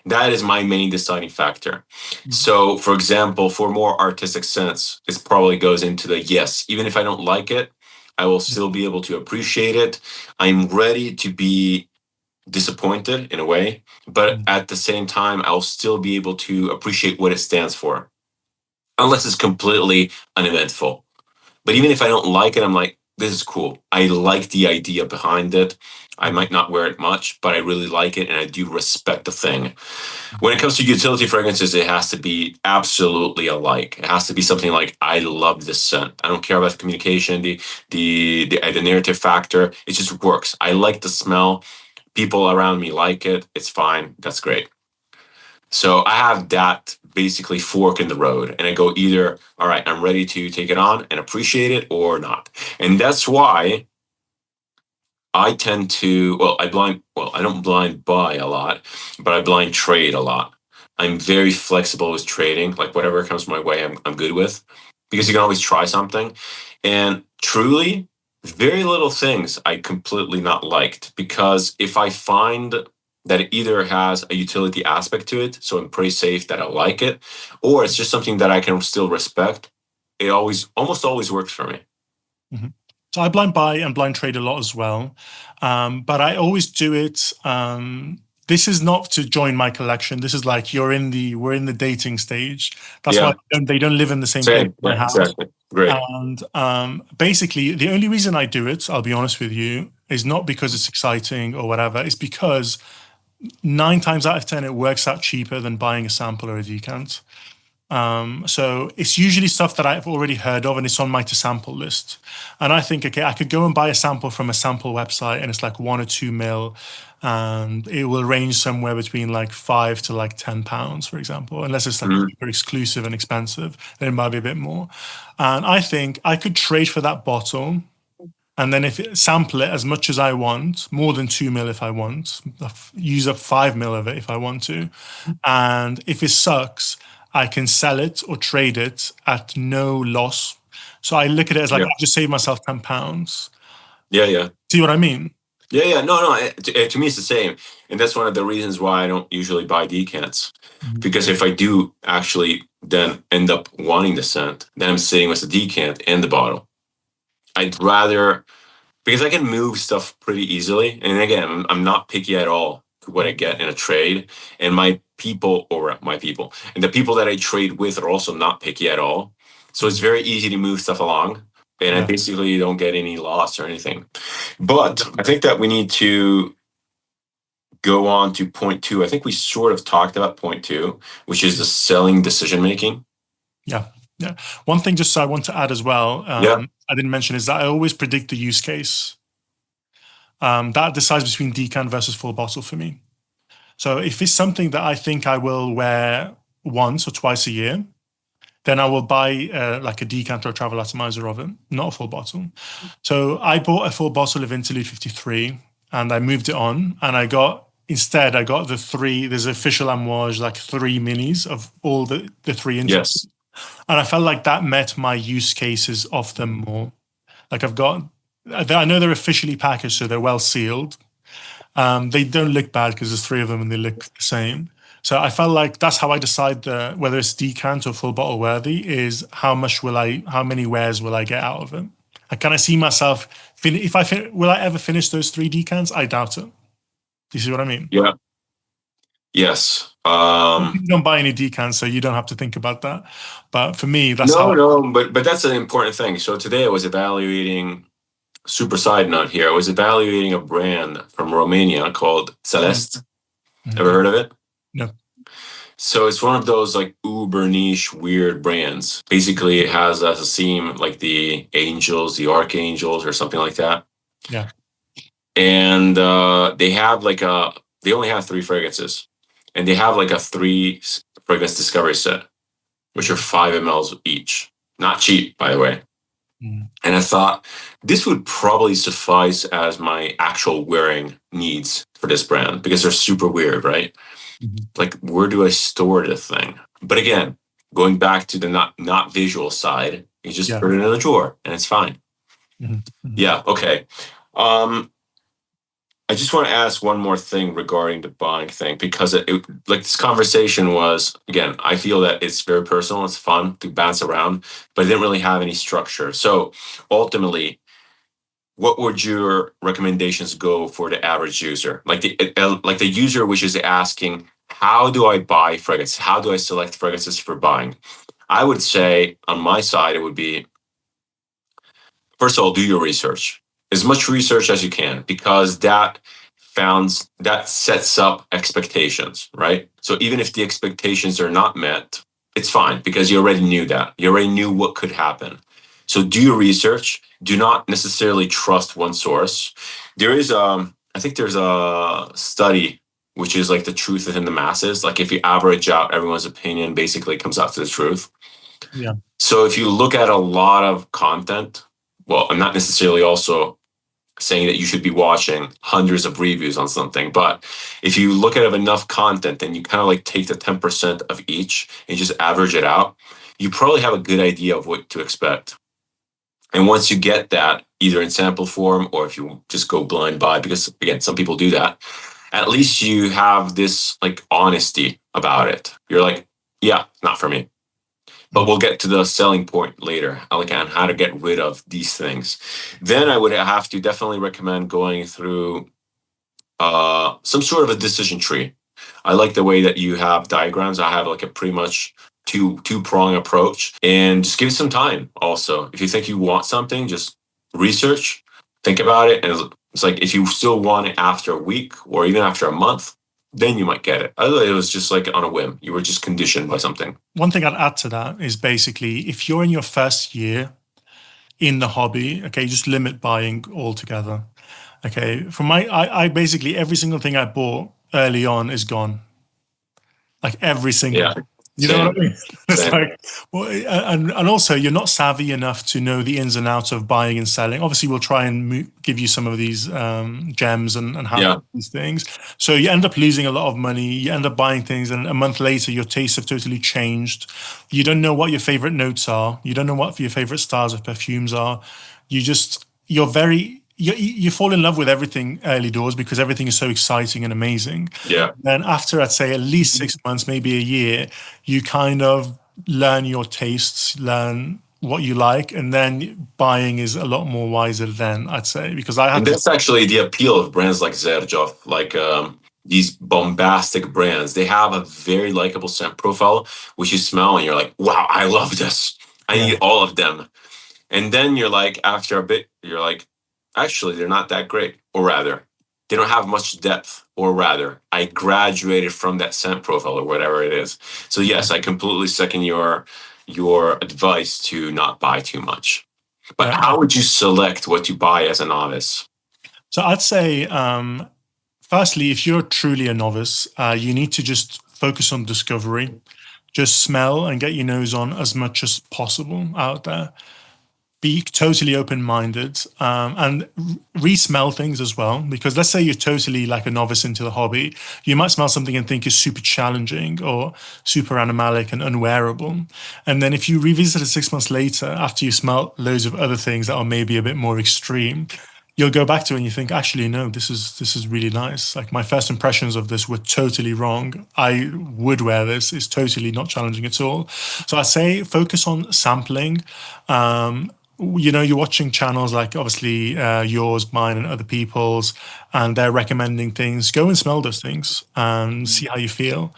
That is my main deciding factor. So, for example, for more artistic sense, it probably goes into the yes, even if I don't like it, I will still be able to appreciate it. I'm ready to be disappointed in a way, but at the same time, I'll still be able to appreciate what it stands for, unless it's completely uneventful. But even if I don't like it, I'm like, this is cool. I like the idea behind it. I might not wear it much, but I really like it, and I do respect the thing. When it comes to utility fragrances, it has to be absolutely alike. It has to be something like, I love this scent. I don't care about the communication, the narrative factor. It just works. I like the smell. People around me like it. It's fine. That's great. So I have that basically fork in the road, and I go either, all right, I'm ready to take it on and appreciate it, or not. And that's why I tend to, I don't blind buy a lot, but I blind trade a lot. I'm very flexible with trading. Like whatever comes my way, I'm good with, because you can always try something. And truly, very little things I completely not liked, because if I find that it either has a utility aspect to it, so I'm pretty safe that I like it, or it's just something that I can still respect, it almost always works for me. Mm-hmm. So I blind buy and blind trade a lot as well, but I always do it. This is not to join my collection. This is like we're in the dating stage. That's why they don't live in the same place in my house. Exactly. Great. And basically, the only reason I do it, I'll be honest with you, is not because it's exciting or whatever. It's because 9 times out of 10, it works out cheaper than buying a sample or a decant. So it's usually stuff that I've already heard of, and it's on my to sample list. And I think, okay, I could go and buy a sample from a sample website, and it's like 1 or 2 mil, and it will range somewhere between like £5 to like £10, for example, unless it's like super exclusive and expensive, then it might be a bit more. And I think I could trade for that bottle, and then sample it as much as I want, more than 2 mil if I want, use up 5 mil of it if I want to. And if it sucks, I can sell it or trade it at no loss. So I look at it as like, I've just saved myself £10. Yeah. See what I mean? Yeah. No. To me, it's the same. And that's one of the reasons why I don't usually buy decants. Because if I do actually then end up wanting the scent, then I'm sitting with the decant and the bottle. I'd rather, because I can move stuff pretty easily. And again, I'm not picky at all what I get in a trade. And the people that I trade with are also not picky at all. So it's very easy to move stuff along. And I basically don't get any loss or anything. But I think that we need to go on to point 2. I think we sort of talked about point 2, which is the selling decision-making. Yeah. One thing just I want to add as well, I didn't mention, is that I always predict the use case. That decides between decant versus full bottle for me. So if it's something that I think I will wear once or twice a year, then I will buy like a decanter or travel atomizer of it, not a full bottle. So I bought a full bottle of Interlude 53 and I moved it on, and I got the three, there's official amouage, like 3 minis of all the 3 Interludes. Yes. And I felt like that met my use cases of them more. Like I know they're officially packaged, so they're well sealed. They don't look bad because there's 3 of them and they look the same. So I felt like that's how I decide whether it's decant or full bottle worthy, is how many wears will I get out of it? I kind of see myself, will I ever finish those 3 decants? I doubt it. Do you see what I mean? Yeah. Yes. You don't buy any decants, so you don't have to think about that. But for me, that's but that's an important thing. So today I was evaluating, super side note here, I was evaluating a brand from Romania called Celeste. Ever heard of it? No. So it's one of those like uber niche weird brands. Basically, it has as a theme like the angels, the archangels, or something like that. Yeah. And they only have 3 fragrances, and they have like a 3 fragrance discovery set, which are 5 mLs each. Not cheap, by the way. And I thought this would probably suffice as my actual wearing needs for this brand, because they're super weird, right? Like, where do I store this thing? But again, going back to the not visual side, you just put it in a drawer and it's fine. Yeah. Okay. I just want to ask one more thing regarding the buying thing, because like this conversation was, again, I feel that it's very personal. It's fun to bounce around, but it didn't really have any structure. So ultimately, what would your recommendations go for the average user? Like the user which is asking, how do I buy fragrances? How do I select fragrances for buying? I would say on my side, it would be, first of all, do your research. As much research as you can, because that sets up expectations, right? So even if the expectations are not met, it's fine, because you already knew that. You already knew what could happen. So do your research. Do not necessarily trust one source. I think there's a study which is like the truth within the masses. Like if you average out everyone's opinion, basically it comes out to the truth. Yeah. So if you look at a lot of content, well, I'm not necessarily also saying that you should be watching hundreds of reviews on something, but if you look at enough content and you kind of like take the 10% of each and just average it out, you probably have a good idea of what to expect. And once you get that, either in sample form or if you just go blind buy, because again, some people do that, at least you have this like honesty about it. You're like, yeah, not for me. But we'll get to the selling point later, like on how to get rid of these things. Then I would have to definitely recommend going through some sort of a decision tree. I like the way that you have diagrams. I have like a pretty much two-prong approach, and just give it some time. Also, if you think you want something, just research, think about it. And it's like, if you still want it after a week or even after a month, then you might get it. Otherwise, it was just like on a whim. You were just conditioned by something. One thing I'd add to that is basically, if you're in your first year in the hobby, okay, just limit buying altogether. Okay, I basically, every single thing I bought early on is gone. Like every single. Yeah. You know what I mean? It's like, well, and also you're not savvy enough to know the ins and outs of buying and selling. Obviously, we'll try and give you some of these gems and how these things. So you end up losing a lot of money. You end up buying things, and a month later, your tastes have totally changed. You don't know what your favorite notes are. You don't know what your favorite styles of perfumes are. You fall in love with everything early doors because everything is so exciting and amazing. Yeah. Then after, I'd say at least 6 months, maybe a year, you kind of learn your tastes, learn what you like, and then buying is a lot more wiser then, I'd say, because and that's actually the appeal of brands like Zerjov, like these bombastic brands. They have a very likable scent profile, which you smell and you're like, wow, I love this. I need all of them. And then you're like, after a bit, you're like, actually, they're not that great. Or rather, they don't have much depth. Or rather, I graduated from that scent profile or whatever it is. So yes, I completely second your advice to not buy too much. But how would you select what to buy as a novice? So I'd say, firstly, if you're truly a novice, you need to just focus on discovery. Just smell and get your nose on as much as possible out there. Be totally open-minded, and re-smell things as well. Because let's say you're totally like a novice into the hobby, you might smell something and think is super challenging or super animalic and unwearable. And then if you revisit it 6 months later, after you smell loads of other things that are maybe a bit more extreme, you'll go back to it and you think, actually, no, this is really nice. Like my first impressions of this were totally wrong. I would wear this. It's totally not challenging at all. So I say focus on sampling. You're watching channels like obviously yours, mine, and other people's, and they're recommending things. Go and smell those things and see how you feel.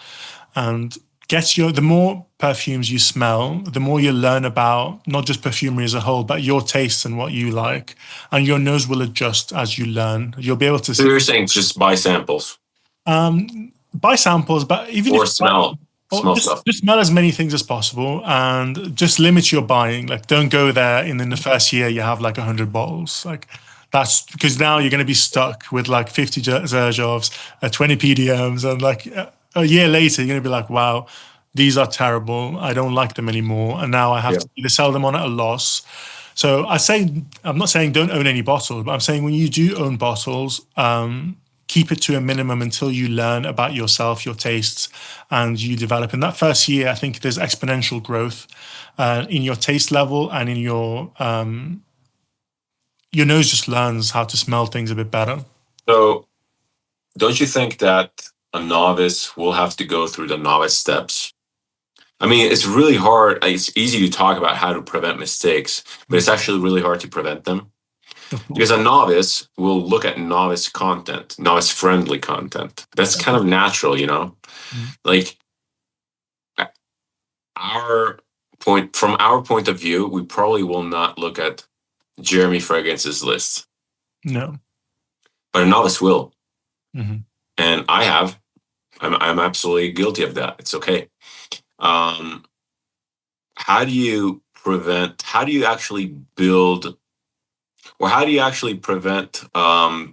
And the more perfumes you smell, the more you learn about not just perfumery as a whole, but your tastes and what you like. And your nose will adjust as you learn. You'll be able to. So you're saying just buy samples? Buy samples, but even or if smell. Smell stuff. just smell as many things as possible and just limit your buying. Like, don't go there and in the first year you have like 100 bottles. Like, that's because now you're going to be stuck with like 50 Zerjovs, 20 PDMs, and like a year later you're going to be like, wow, these are terrible. I don't like them anymore. And now I have to either sell them on at a loss. So I'm not saying don't own any bottles, but I'm saying when you do own bottles, keep it to a minimum until you learn about yourself, your tastes, and you develop. In that first year, I think there's exponential growth in your taste level, and in your nose just learns how to smell things a bit better. So don't you think that a novice will have to go through the novice steps? I mean, it's really hard. It's easy to talk about how to prevent mistakes, but it's actually really hard to prevent them. Because a novice will look at novice content, novice-friendly content. That's kind of natural, Like from our point of view, we probably will not look at Jeremy Fragrance's list. No. But a novice will. Mm-hmm. And I have. I'm absolutely guilty of that. It's okay. How do you actually build, or how do you actually prevent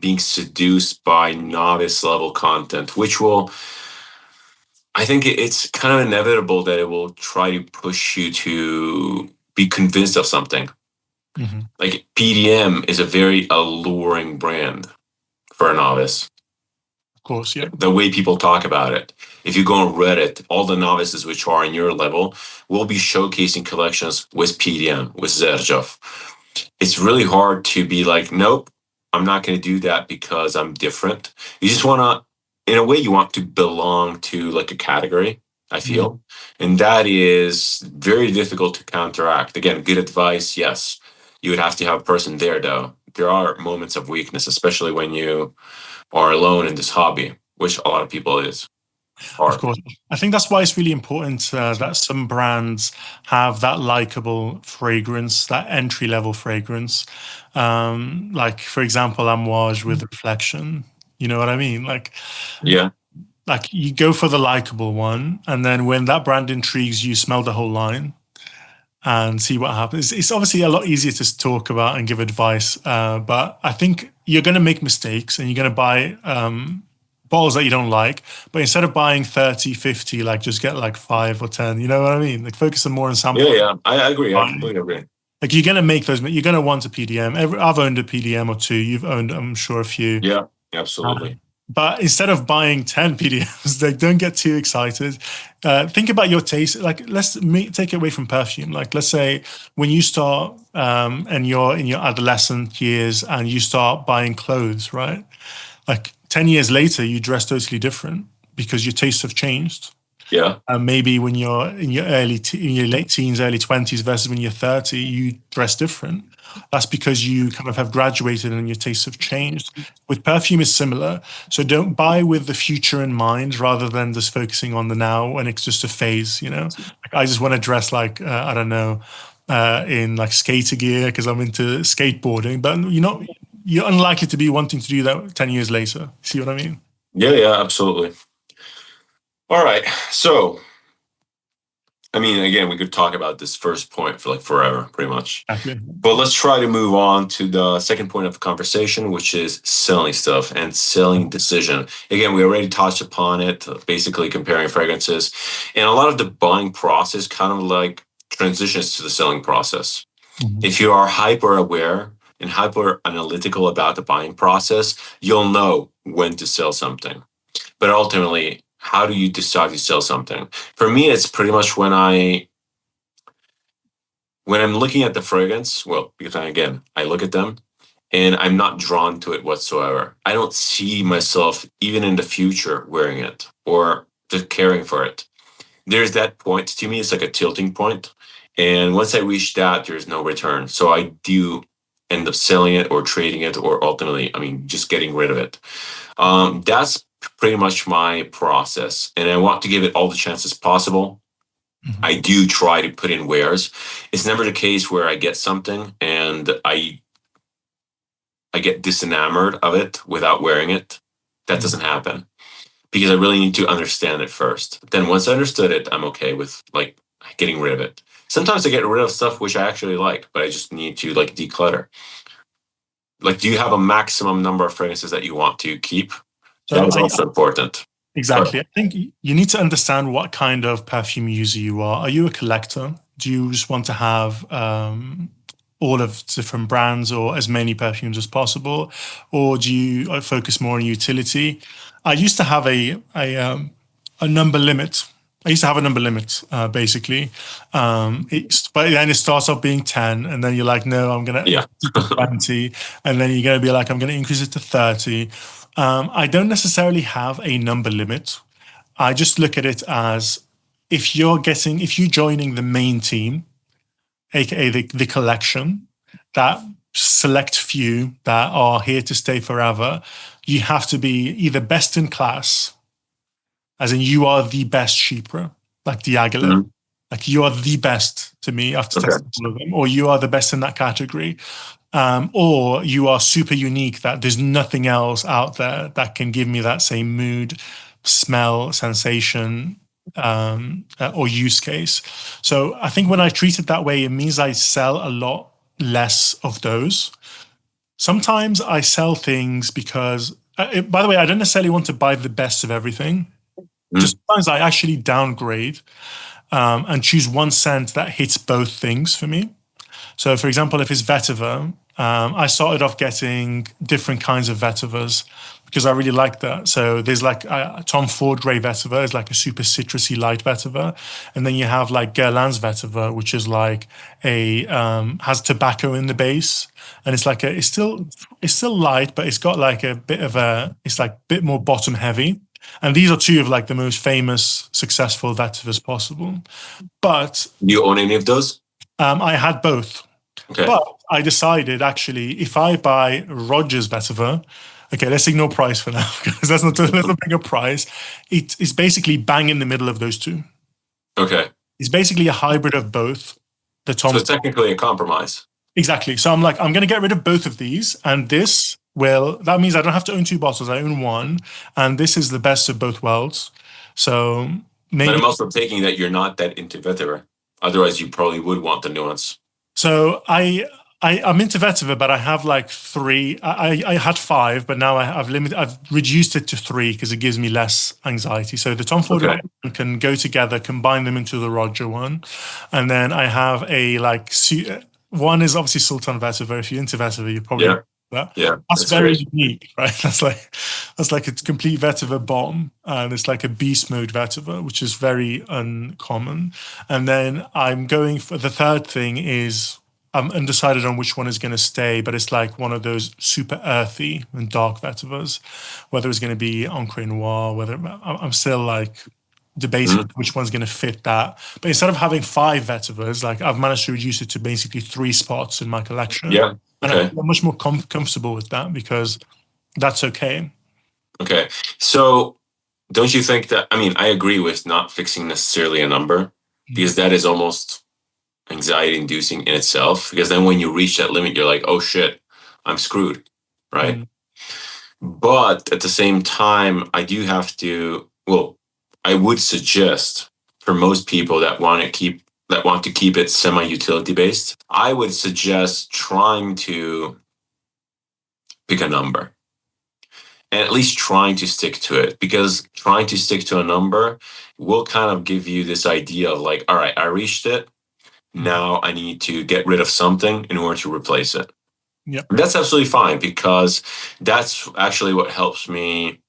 being seduced by novice level content, which will, I think it's kind of inevitable that it will try to push you to be convinced of something. Mm-hmm. Like PDM is a very alluring brand for a novice. Of course, yeah. The way people talk about it. If you go on Reddit, all the novices which are in your level will be showcasing collections with PDM, with Zerjov. It's really hard to be like, nope, I'm not going to do that because I'm different. You just want to, in a way, you want to belong to like a category, I feel. Mm-hmm. And that is very difficult to counteract. Again, good advice, yes. You would have to have a person there, though. There are moments of weakness, especially when you are alone in this hobby, which a lot of people is. Of course. I think that's why it's really important that some brands have that likable fragrance, that entry-level fragrance. Like, for example, Amouage with Reflection. You know what I mean? Like, yeah. Like, you go for the likable one, and then when that brand intrigues you, smell the whole line and see what happens. It's obviously a lot easier to talk about and give advice, but I think you're going to make mistakes and you're going to buy bottles that you don't like, but instead of buying 30, 50, like just get like 5 or 10, you know what I mean? Like focus on more on sampling. Yeah, I agree. I completely agree. Like you're going to make those, you're going to want a PDM. I've owned a PDM or two. You've owned, I'm sure, a few. Yeah, absolutely. But instead of buying 10 PDMs, like don't get too excited. Think about your taste. Like let's take it away from perfume. Like let's say when you start and you're in your adolescent years and you start buying clothes, right? Like 10 years later, you dress totally different because your tastes have changed. Yeah. Maybe when you're in your late teens, early 20s versus when you're 30, you dress different. That's because you kind of have graduated and your tastes have changed. With perfume, it's similar. So don't buy with the future in mind rather than just focusing on the now when it's just a phase, Like I just want to dress like, I don't know, in like skater gear because I'm into skateboarding. But you're unlikely to be wanting to do that 10 years later. See what I mean? Yeah, absolutely. All right. So I mean, again, we could talk about this first point for like forever, pretty much. Exactly. But let's try to move on to the second point of the conversation, which is selling stuff and selling decision. Again, we already touched upon it, basically comparing fragrances. And a lot of the buying process kind of like transitions to the selling process. Mhm. If you are hyper aware and hyper analytical about the buying process, you'll know when to sell something. But ultimately, how do you decide to sell something? For me, it's pretty much when I'm looking at the fragrance, well, because I look at them and I'm not drawn to it whatsoever. I don't see myself even in the future wearing it or just caring for it. There's that point. To me, it's like a tilting point. And once I reach that, there's no return. So I do end up selling it or trading it or ultimately, I mean, just getting rid of it. That's pretty much my process. And I want to give it all the chances possible. Mhm. I do try to put in wares. It's never the case where I get something and I get disenamored of it without wearing it. That doesn't happen because I really need to understand it first. Then once I understood it, I'm okay with like getting rid of it. Sometimes I get rid of stuff which I actually like, but I just need to like declutter. Like, do you have a maximum number of fragrances that you want to keep? That So is also important. exactly. I think you need to understand what kind of perfume user you are. Are you a collector? Do you just want to have all of different brands or as many perfumes as possible, or do you focus more on utility? I used to have a number limit. I used to have a number limit, basically. But then it starts off being 10, and then you're like, no, I'm going to Yeah. increase it to 20. And then you're going to be like, I'm going to increase it to 30. I don't necessarily have a number limit. I just look at it as if you're joining the main team, aka the collection, that select few that are here to stay forever, you have to be either best in class, as in you are the best Chypre, like Diaghilev. Mhm. Like you are the best to me after Okay. testing all of them, or you are the best in that category, or you are super unique that there's nothing else out there that can give me that same mood, smell, sensation, or use case. So I think when I treat it that way, it means I sell a lot less of those. Sometimes I sell things because, by the way, I don't necessarily want to buy the best of everything. Mhm. Just sometimes I actually downgrade and choose one scent that hits both things for me. So, for example, if it's vetiver, I started off getting different kinds of vetivers because I really like that. So there's like Tom Ford Grey vetiver is like a super citrusy light vetiver, and then you have like Guerlain's vetiver, which is like a has tobacco in the base, and it's like it's still light, but it's got like a bit of it's like a bit more bottom heavy. And these are two of like the most famous, successful vetivers possible. But Do you own any of those? I had both. Okay. But I decided actually, if I buy Rogers vetiver, okay, let's ignore price for now because let's not bring up price. It is basically bang in the middle of those two. Okay. It's basically a hybrid of both. The So Tom it's technically a compromise. exactly. So I'm like, I'm going to get rid of both of these, and this will. That means I don't have to own two bottles. I own one, and this is the best of both worlds. So But maybe I'm also taking that you're not that into vetiver. Otherwise, you probably would want the nuance. So I'm into vetiver, but I have like three. I had five, but now I've reduced it to three because it gives me less anxiety. So the Tom Ford Okay. can go together, combine them into the Roger one, and then I have a like one is obviously Sultan vetiver. If you're into vetiver, you probably Yeah. that. Yeah. That's That's very great. unique, right? That's like a complete vetiver bomb, and it's like a beast mode vetiver, which is very uncommon. And then I'm going for the third thing is I'm undecided on which one is going to stay, but it's like one of those super earthy and dark vetivers, whether it's going to be Encre Noir, whether I'm still like debating Mhm. which one's going to fit that. But instead of having five vetivers, like I've managed to reduce it to basically three spots in my collection. Yeah. And I Okay. feel much more comfortable with that because that's okay. Okay. So don't you think that, I mean, I agree with not fixing necessarily a number because that is almost anxiety inducing in itself. Because then when you reach that limit, you're like, oh shit, I'm screwed. Right. Mm. But at the same time, I do have to, well, I would suggest for most people that want to keep it semi-utility based, I would suggest trying to pick a number and at least trying to stick to it, because trying to stick to a number will kind of give you this idea of like, all right, I reached it. Now I need to get rid of something in order to replace it. Yep. That's absolutely fine, because that's actually what helps me.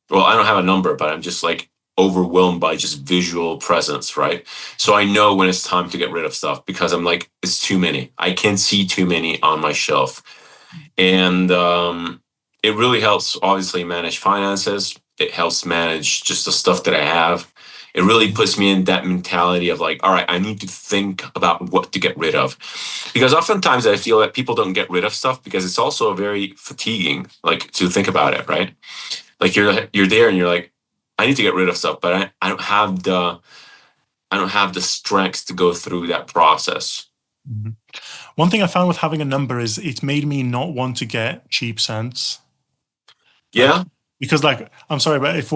Well, I don't have a number, but I'm just like overwhelmed by just visual presence, right? So I know when it's time to get rid of stuff, because I'm like, it's too many. I can see too many on my shelf. And it really helps, obviously, manage finances. It helps manage just the stuff that I have. It really puts me in that mentality of like, all right, I need to think about what to get rid of. Because oftentimes I feel that people don't get rid of stuff because it's also very fatiguing, like, to think about it, right? Like you're there and you're like, I need to get rid of stuff, but I don't have the strength to go through that process. Mm-hmm. One thing I found with having a number is it made me not want to get cheap cents. Yeah. Because, like, I'm sorry, but if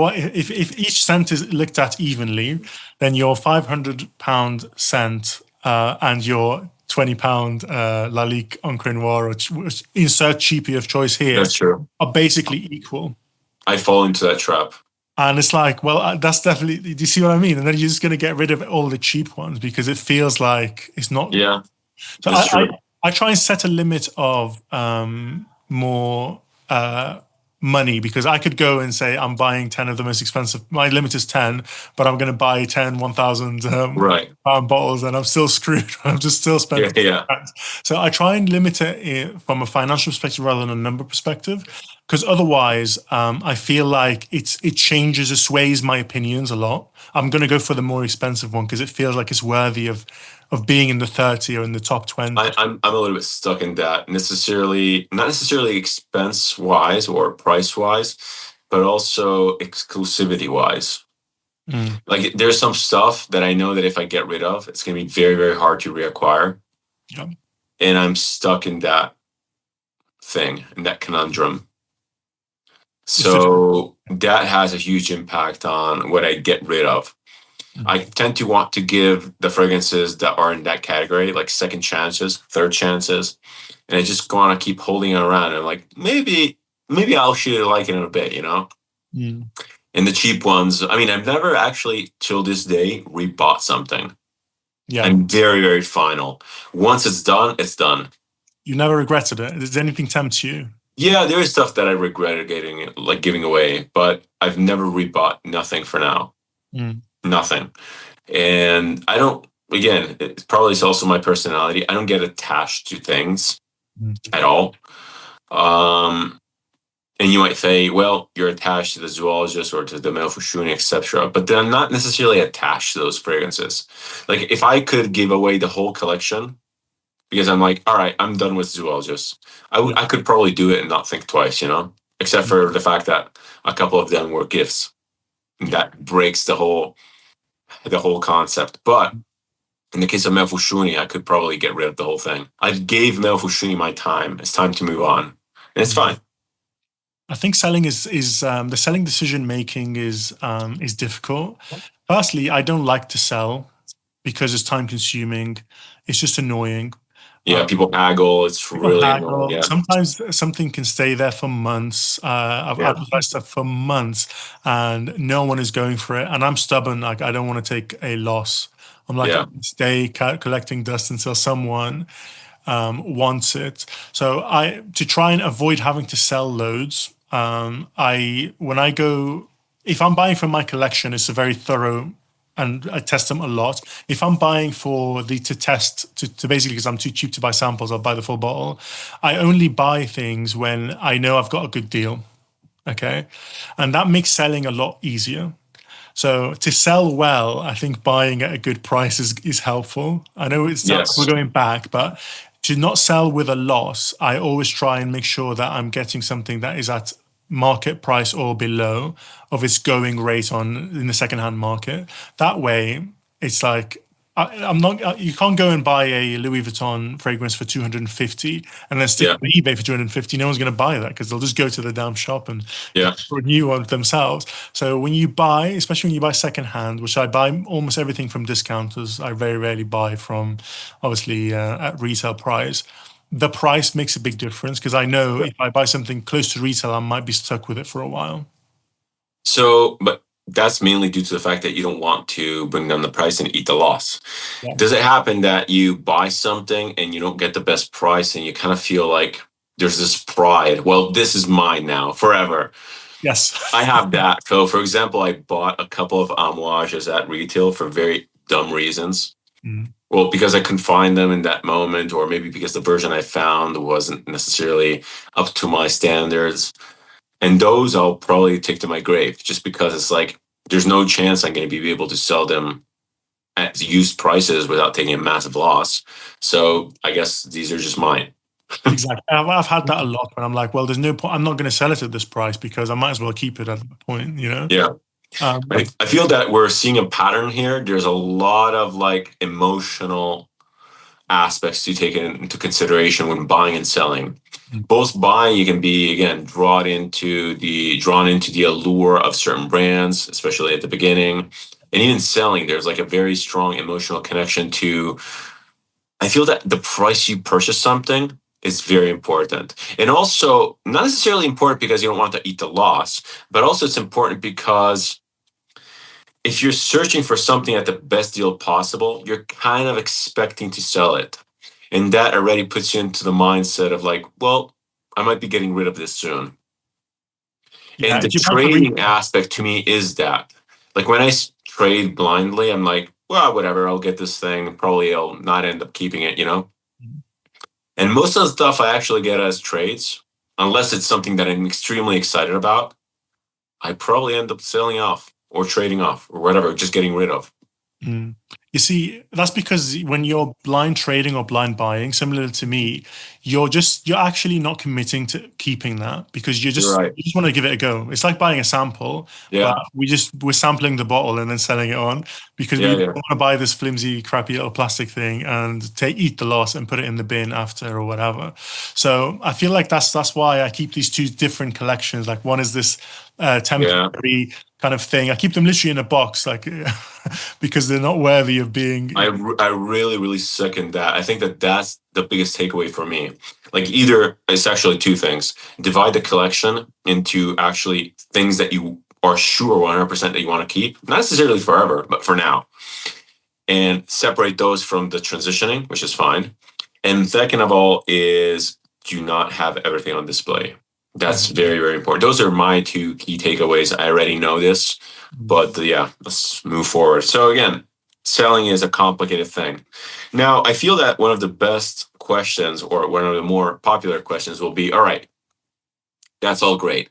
each cent is looked at evenly, then your £500 cent and your £20 Lalique Encre Noire, or insert cheapie of choice here, that's true, are basically equal. I fall into that trap. And it's like, well, that's definitely, do you see what I mean? And then you're just going to get rid of all the cheap ones because it feels like it's not. Yeah. So I try and set a limit of more money, because I could go and say I'm buying 10 of the most expensive. My limit is 10, but I'm going to buy 10 1,000 right. pound bottles, and I'm still screwed. I'm just still spending. Yeah. So I try and limit it from a financial perspective rather than a number perspective, because otherwise I feel like it changes, it sways my opinions a lot. I'm going to go for the more expensive one because it feels like it's worthy of being in the 30 or in the top 20. I'm a little bit stuck in that, not necessarily expense wise or price wise, but also exclusivity wise. Like, there's some stuff that I know that if I get rid of, it's going to be very, very hard to reacquire. Yep. And I'm stuck in that thing, in that conundrum. So that has a huge impact on what I get rid of. I tend to want to give the fragrances that are in that category like second chances, third chances, and I just want to keep holding it around. And like, maybe I'll shoot it like it in a bit, you know. And the cheap ones, I mean, I've never actually till this day rebought something. Yeah, I'm very, very final. Once it's done, it's done. You never regretted it? Does anything tempt you? Yeah, there is stuff that I regretted giving away, but I've never rebought nothing for now. Nothing. And I don't, again, it probably is also my personality. I don't get attached to things at all. And you might say, well, you're attached to the zoologist or to the Meo Fusciuni, etc. But then I'm not necessarily attached to those fragrances. Like, if I could give away the whole collection, because I'm like, all right, I'm done with zoologists, I could probably do it and not think twice, you know, except for the fact that a couple of them were gifts. That breaks the whole concept. But in the case of Meo Fusciuni, I could probably get rid of the whole thing. I gave Meo Fusciuni my time. It's time to move on, and it's fine. I think selling is the selling decision making is difficult. Firstly, I don't like to sell because it's time consuming. It's just annoying. Yeah, people haggle. It's really annoying. Yeah. Sometimes something can stay there for months. I've advertised stuff for months, and no one is going for it. And I'm stubborn. Like, I don't want to take a loss. I'm like, I can stay collecting dust until someone wants it. So to try and avoid having to sell loads, if I'm buying from my collection, it's a very thorough, and I test them a lot. If I'm buying to basically, because I'm too cheap to buy samples, I'll buy the full bottle. I only buy things when I know I've got a good deal. Okay. And that makes selling a lot easier. So to sell well, I think buying at a good price is helpful. I know we're going back, but to not sell with a loss, I always try and make sure that I'm getting something that is at market price or below of its going rate in the secondhand market. That way, it's like I'm not. You can't go and buy a Louis Vuitton fragrance for 250 and then stick Yeah, it on eBay for 250. No one's going to buy that because they'll just go to the damn shop and yeah. for a new one themselves. So when you buy, especially when you buy secondhand, which I buy almost everything from discounters, I very rarely buy from, obviously, at retail price. The price makes a big difference because I know if I buy something close to retail, I might be stuck with it for a while. So, but that's mainly due to the fact that you don't want to bring down the price and eat the loss. Yeah. Does it happen that you buy something and you don't get the best price and you kind of feel like there's this pride? Well, this is mine now forever. Yes. I have that. So, for example, I bought a couple of amouages at retail for very dumb reasons. Mm. Well, because I couldn't find them in that moment, or maybe because the version I found wasn't necessarily up to my standards. And those I'll probably take to my grave just because it's like there's no chance I'm going to be able to sell them at used prices without taking a massive loss. So I guess these are just mine. Exactly. I've had that a lot when I'm like, well, there's no point. I'm not going to sell it at this price because I might as well keep it at that point, you know? Yeah. But I feel that we're seeing a pattern here. There's a lot of like emotional aspects to take into consideration when buying and selling. Both buying, you can be again drawn into the allure of certain brands, especially at the beginning, and even selling. There's like a very strong emotional connection to. I feel that the price you purchase something is very important, and also not necessarily important because you don't want to eat the loss, but also it's important because if you're searching for something at the best deal possible, you're kind of expecting to sell it. And that already puts you into the mindset of like, well, I might be getting rid of this soon. yeah, And the if you buy for trading retail, aspect to me is that. Like when I trade blindly, I'm like, well, whatever, I'll get this thing. Probably I'll not end up keeping it, you know? And most of the stuff I actually get as trades, unless it's something that I'm extremely excited about, I probably end up selling off or trading off or whatever, just getting rid of. mm. You see, that's because when you're blind trading or blind buying, similar to me, you're actually not committing to keeping that because You're right. you just want to give it a go. It's like buying a sample, but Yeah. we're sampling the bottle and then selling it on because we Yeah. don't Yeah. want to buy this flimsy, crappy little plastic thing and eat the loss and put it in the bin after or whatever. So I feel like that's why I keep these two different collections. Like one is this Yeah. temporary kind of thing. I keep them literally in a box, like because they're not worthy of being. I really, really second that. I think that that's the biggest takeaway for me. Like either it's actually two things. Divide the collection into actually things that you are sure 100% that you want to keep, not necessarily forever, but for now. And separate those from the transitioning, which is fine. And second of all is do not have everything on display. That's very, very important. Those are my two key takeaways. I already know this, but yeah, let's move forward. So again, selling is a complicated thing. Now, I feel that one of the best questions or one of the more popular questions will be, all right, that's all great.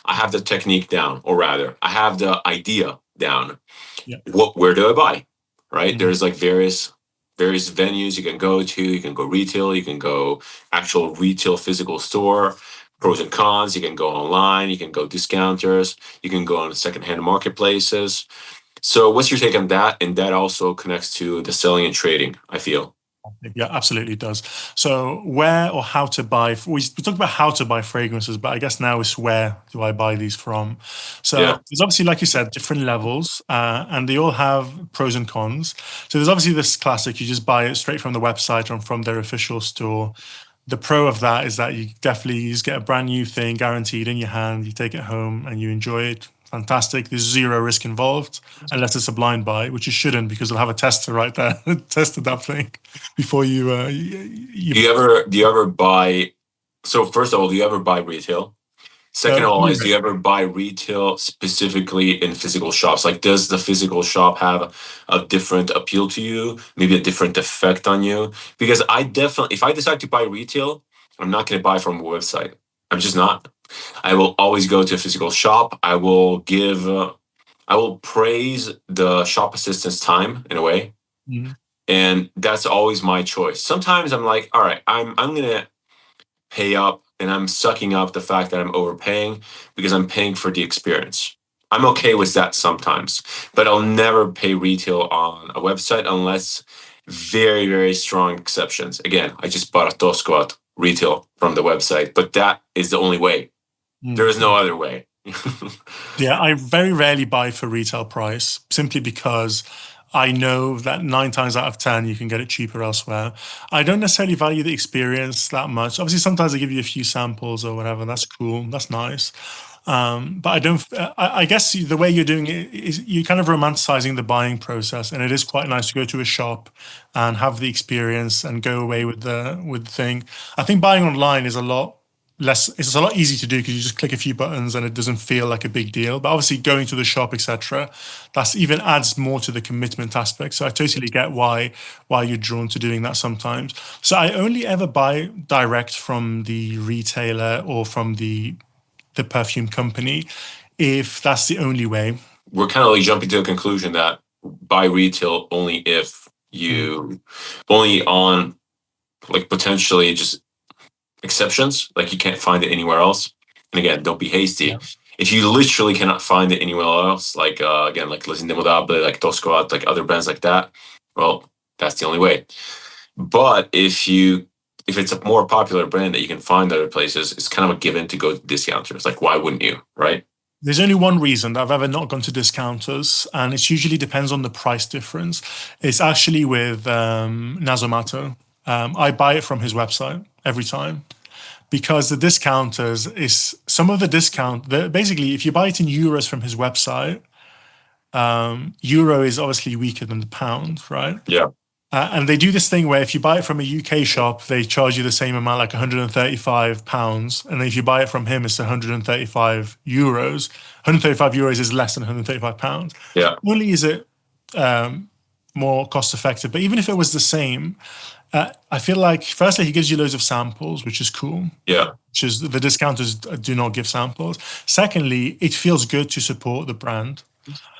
I have the technique down, or rather, I have the idea down. Yeah. Where do I buy? Right? Mhm. There's like various venues you can go to. You can go retail, you can go actual retail physical store. Pros and cons. You can go online, you can go discounters, you can go on secondhand marketplaces. So what's your take on that? And that also connects to the selling and trading, I feel. Yeah, absolutely it does. So where or how to buy, we talked about how to buy fragrances, but I guess now it's where do I buy these from? So Yeah. there's obviously, like you said, different levels, and they all have pros and cons. So there's obviously this classic, you just buy it straight from the website or from their official store. The pro of that is that you just get a brand new thing guaranteed in your hand. You take it home and you enjoy it. Fantastic. There's zero risk involved unless it's a blind buy, which you shouldn't because they'll have a tester right there tested that thing before Do you ever buy, so first of all, do you ever buy retail? Second of all, is do you ever buy retail specifically in physical shops? Like, does the physical shop have a different appeal to you? Maybe a different effect on you? Because I definitely, if I decide to buy retail, I'm not going to buy from a website. I'm just not. I will always go to a physical shop. I will praise the shop assistant's time in a way. Mhm. And that's always my choice. Sometimes I'm like, all right, I'm going to pay up and I'm sucking up the fact that I'm overpaying because I'm paying for the experience. I'm okay with that sometimes, but I'll never pay retail on a website unless very, very strong exceptions. Again, I just bought a Tosquat retail from the website, but that is the only way. There is no other way. Yeah, I very rarely buy for retail price simply because I know that 9 times out of 10 you can get it cheaper elsewhere. I don't necessarily value the experience that much. Obviously, sometimes they give you a few samples or whatever. That's cool. That's nice. But I don't. I guess the way you're doing it is you're kind of romanticizing the buying process, and it is quite nice to go to a shop and have the experience and go away with the thing. I think buying online is a lot less. It's a lot easier to do because you just click a few buttons and it doesn't feel like a big deal. But obviously, going to the shop, etc., that's even adds more to the commitment aspect. So I totally get why you're drawn to doing that sometimes. So I only ever buy direct from the retailer or from the perfume company, if that's the only way. We're kind of like jumping to a conclusion that buy retail only if you only on like potentially just exceptions, like you can't find it anywhere else. And again, don't be hasty. Yeah. If you literally cannot find it anywhere else, like again, like in-betweens.I'll, like Tosquat, like other brands like that, well, that's the only way. But if it's a more popular brand that you can find other places, it's kind of a given to go to discounters. Like, why wouldn't you, right? There's only one reason that I've ever not gone to discounters, and it usually depends on the price difference. It's actually with Nasomato. I buy it from his website every time because the discounters is some of the discount. Basically, if you buy it in euros from his website, euro is obviously weaker than the pound, right? Yeah. And they do this thing where if you buy it from a UK shop, they charge you the same amount, like £135. And then if you buy it from him, it's €135. €135 is less than £135. Yeah. Not only is it more cost effective, but even if it was the same, I feel like, firstly, he gives you loads of samples, which is cool. Yeah. Which is the discounters do not give samples. Secondly, it feels good to support the brand.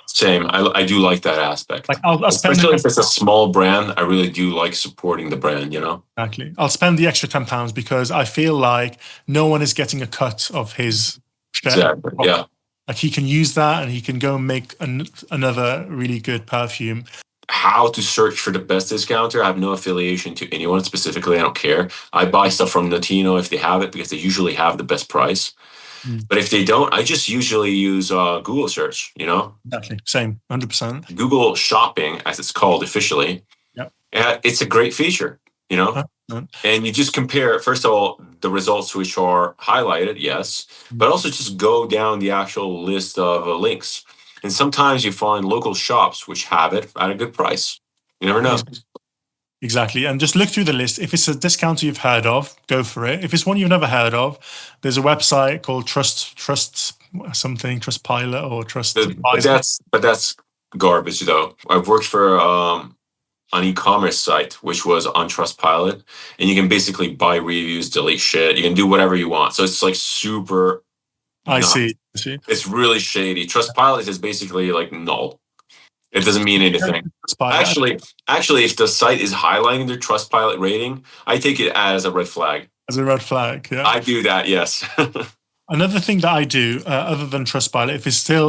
Same. I do like that aspect. Like I'll spend especially if it's a small brand, I really do like supporting the brand, you know? Exactly. I'll spend the extra £10 because I feel like no one is getting a cut of his share. Exactly. Yeah. Like he can use that and he can go and make another really good perfume. How to search for the best discounter? I have no affiliation to anyone specifically. I don't care. I buy stuff from Notino if they have it because they usually have the best price. But if they don't, I just usually use Google search, you know? Exactly. Same, 100%. Google Shopping, as it's called officially, it's a great feature, you know? And you just compare, first of all, the results which are highlighted, yes, but also just go down the actual list of links. And sometimes you find local shops which have it at a good price. You never know. Exactly. And just look through the list. If it's a discounter you've heard of, go for it. If it's one you've never heard of, there's a website called Trustpilot or Trust. But that's garbage though. I've worked for an e-commerce site which was on Trustpilot, and you can basically buy reviews, delete shit. You can do whatever you want. So it's like super. I see. It's really shady. Trustpilot is basically like null. It doesn't mean anything. Actually, if the site is highlighting their Trustpilot rating, I take it as a red flag. As a red flag, yeah. I do that, yes. Another thing that I do, other than Trustpilot,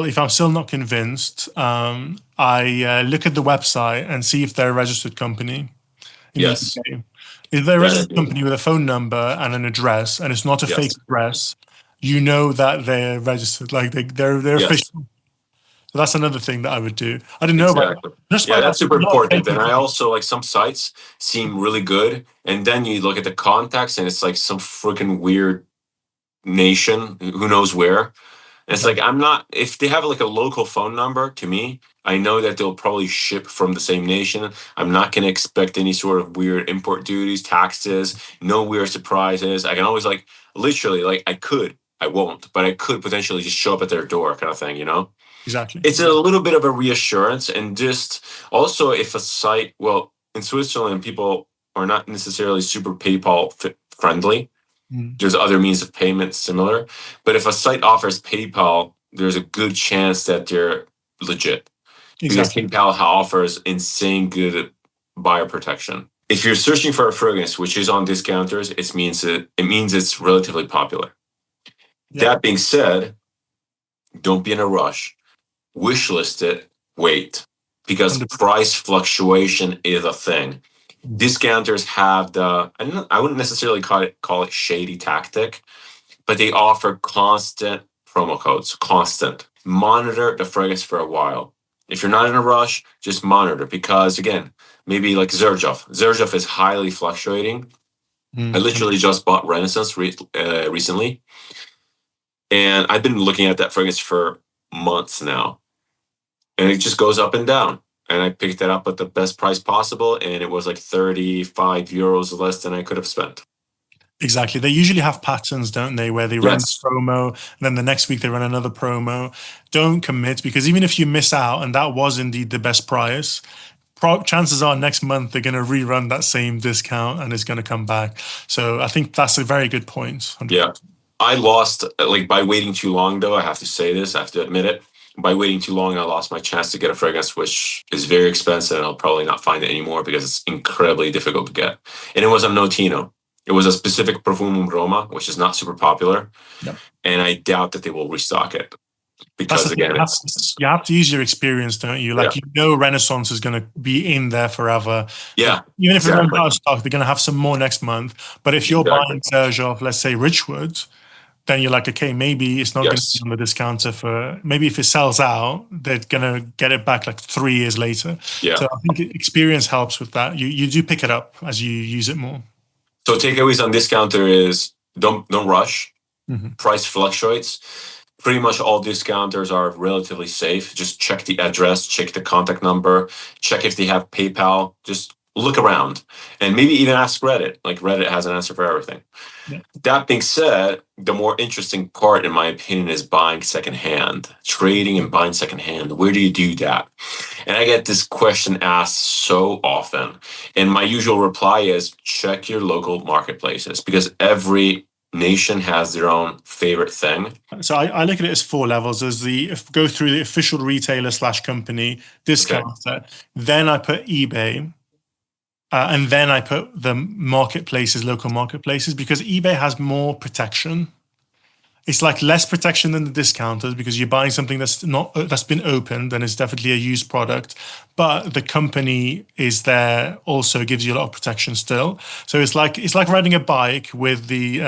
if I'm still not convinced, I look at the website and see if they're a registered company. Yes. If they're a registered company with a phone number and an address, and it's not a fake address, you know that they're registered, like they're official. So that's another thing that I would do. I didn't know about that. Yeah, that's super important. And I also like some sites seem really good, and then you look at the context, and it's like some freaking weird nation, who knows where. And it's like, if they have like a local phone number, to me, I know that they'll probably ship from the same nation. I'm not going to expect any sort of weird import duties, taxes, no weird surprises. I can always literally, I won't, but I could potentially just show up at their door kind of thing, you know? Exactly. It's a little bit of a reassurance. And just also if a site, well, in Switzerland, people are not necessarily super PayPal friendly. There's other means of payment similar. But if a site offers PayPal, there's a good chance that they're legit. Exactly. Because PayPal offers insane good buyer protection. If you're searching for a fragrance which is on discounters, it means it's relatively popular. Yeah. That being said, don't be in a rush. wishlist it, wait, because 100%. price fluctuation is a thing. Discounters have I wouldn't necessarily call it shady tactic, but they offer constant promo codes, constant. Monitor the fragrance for a while. If you're not in a rush, just monitor, because again, maybe like Xerjoff is highly fluctuating. I literally just bought Renaissance recently, and I've been looking at that fragrance for months now, and it just goes up and down. And I picked it up at the best price possible, and it was like 35 euros less than I could have spent. Exactly. They usually have patterns, don't they, where they run Yes. a promo, and then the next week they run another promo. Don't commit, because even if you miss out and that was indeed the best price, chances are next month they're going to rerun that same discount and it's going to come back. So I think that's a very good point. 100%. Yeah. I lost, like, by waiting too long, though. I have to say this, I have to admit it. By waiting too long, I lost my chance to get a fragrance, which is very expensive, and I'll probably not find it anymore because it's incredibly difficult to get. And it was a Notino. It was a specific Profumum Roma, which is not super popular. Yep. And I doubt that they will restock it. Because again, you have to use your experience, don't you? Like, Renaissance is going to be in there forever. Yeah. Even if it runs out of stock, they're going to have some more next month. But if you're buying Xerjoff, let's say Richwood, then you're like, okay, maybe it's not going to be on the discounter for, maybe if it sells out, they're going to get it back like 3 years later. Yeah. So I think experience helps with that. You do pick it up as you use it more. So takeaways on discounter is don't rush. Price fluctuates. Pretty much all discounters are relatively safe. Just check the address, check the contact number, check if they have PayPal. Just look around, and maybe even ask Reddit. Like, Reddit has an answer for everything. Yeah. That being said, the more interesting part, in my opinion, is buying secondhand, trading and buying secondhand. Where do you do that? And I get this question asked so often. And my usual reply is check your local marketplaces, because every nation has their own favorite thing. So I look at it as 4 levels. There's go through the official retailer / company, discounter. Then I put eBay. And then I put the marketplaces, local marketplaces, because eBay has more protection. It's like less protection than the discounters, because you're buying something that's been opened and it's definitely a used product, but the company is there, also gives you a lot of protection still. So it's like riding a bike with the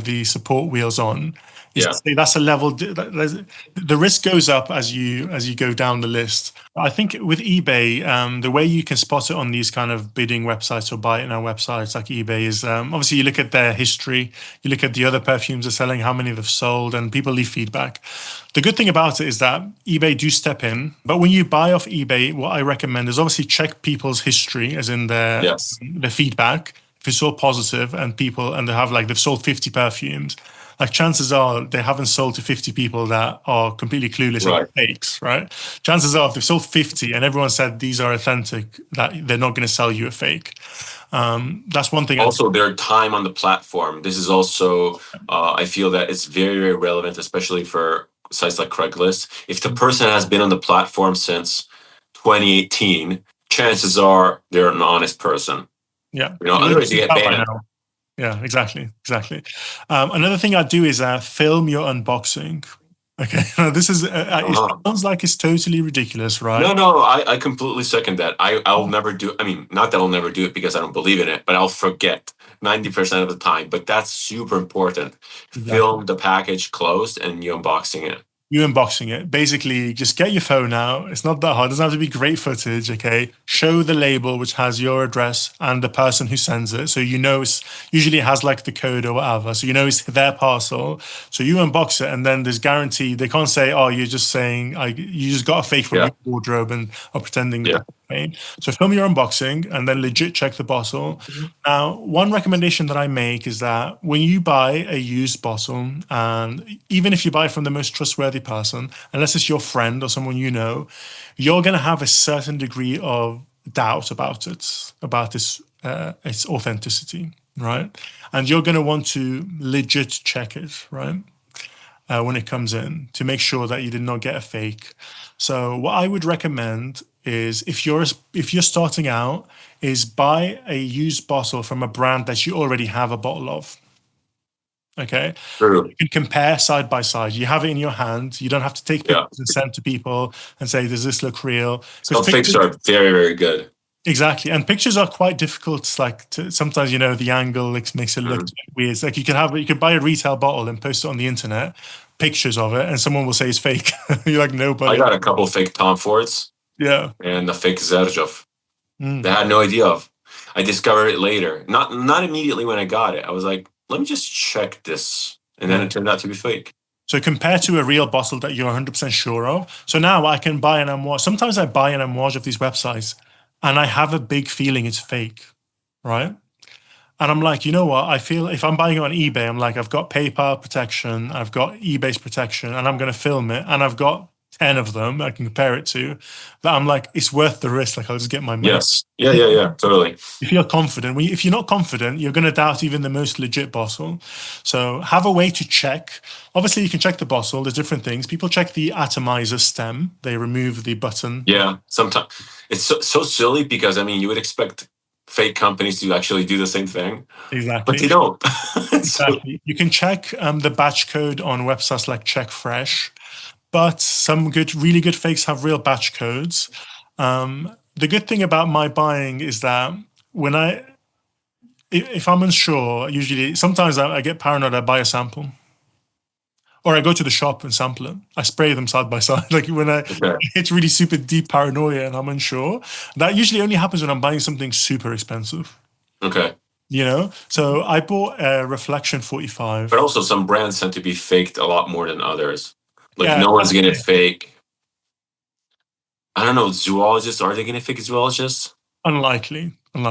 the support wheels on. That's a level. The risk goes up as you go down the list. I think with eBay, the way you can spot it on these kind of bidding websites or buy it in our websites like eBay is obviously you look at their history, you look at the other perfumes they're selling, how many they've sold, and people leave feedback. The good thing about it is that eBay do step in, but when you buy off eBay, what I recommend is obviously check people's history, as in their feedback. If it's all positive and they've sold 50 perfumes, like chances are they haven't sold to 50 people that are completely clueless about fakes, right? Chances are if they've sold 50 and everyone said these are authentic, that they're not going to sell you a fake. That's one thing. Also, their time on the platform. This is also, I feel that it's very, very relevant, especially for sites like Craigslist. If the person has been on the platform since 2018, chances are they're an honest person. Yeah. Otherwise you get banned. Yeah, exactly. Another thing I do is film your unboxing. Okay, this is it sounds like it's totally ridiculous, right? No, I completely second that. I'll never do. I mean, not that I'll never do it because I don't believe in it, but I'll forget 90% of the time. But that's super important. Exactly. Film the package closed and you unboxing it. Basically, just get your phone out. It's not that hard. It doesn't have to be great footage, okay? Show the label, which has your address and the person who sends it. So it's usually has like the code or whatever. So it's their parcel. So you unbox it, and then there's guarantee. They can't say, oh, you're just saying, you just got a fake from your wardrobe and are pretending that. So film your unboxing and then legit check the bottle. Mm-hmm. Now, one recommendation that I make is that when you buy a used bottle, and even if you buy from the most trustworthy person, unless it's your friend or someone you're going to have a certain degree of doubt about its authenticity, right? And you're going to want to legit check it, right? When it comes in, to make sure that you did not get a fake. So what I would recommend is, if you're starting out, is buy a used bottle from a brand that you already have a bottle of. Okay. True. You can compare side by side. You have it in your hand. You don't have to take pictures and send to people and say, does this look real? Some fakes are very, very good. Exactly. And pictures are quite difficult. Sometimes, the angle makes it look weird. It's like you could buy a retail bottle and post it on the internet, pictures of it, and someone will say it's fake. You're like, no, buddy. I got a couple fake Tom Fords. Yeah. And a fake Zerjov that I had no idea of. I discovered it later. Not immediately when I got it. I was like, let me just check this. And then it turned out to be fake. So compared to a real bottle that you're 100% sure of. So now I can buy an amouage. Sometimes I buy an amouage of these websites and I have a big feeling it's fake, right? And I'm like, you know what? I feel if I'm buying it on eBay, I'm like, I've got PayPal protection, I've got eBay's protection, and I'm going to film it. And I've got 10 of them I can compare it to. That I'm like, it's worth the risk. Like, I'll just get my money. Yes. Yeah, totally. You feel confident. If you're not confident, you're going to doubt even the most legit bottle. So have a way to check. Obviously, you can check the bottle. There's different things. People check the atomizer stem. They remove the button. Yeah, sometimes. It's so silly because, you would expect fake companies to actually do the same thing. Exactly. But they don't. Exactly. You can check the batch code on websites like Check Fresh, but some really good fakes have real batch codes. The good thing about my buying is that if I'm unsure, sometimes I get paranoid. I buy a sample, or I go to the shop and sample it. I spray them side by side. Like it's really super deep paranoia and I'm unsure. That usually only happens when I'm buying something super expensive. Okay. So I bought a Reflection 45. But also some brands tend to be faked a lot more than others. Like no one's going to fake. I don't know, zoologists. Are they going to fake zoologists? Unlikely. Yeah.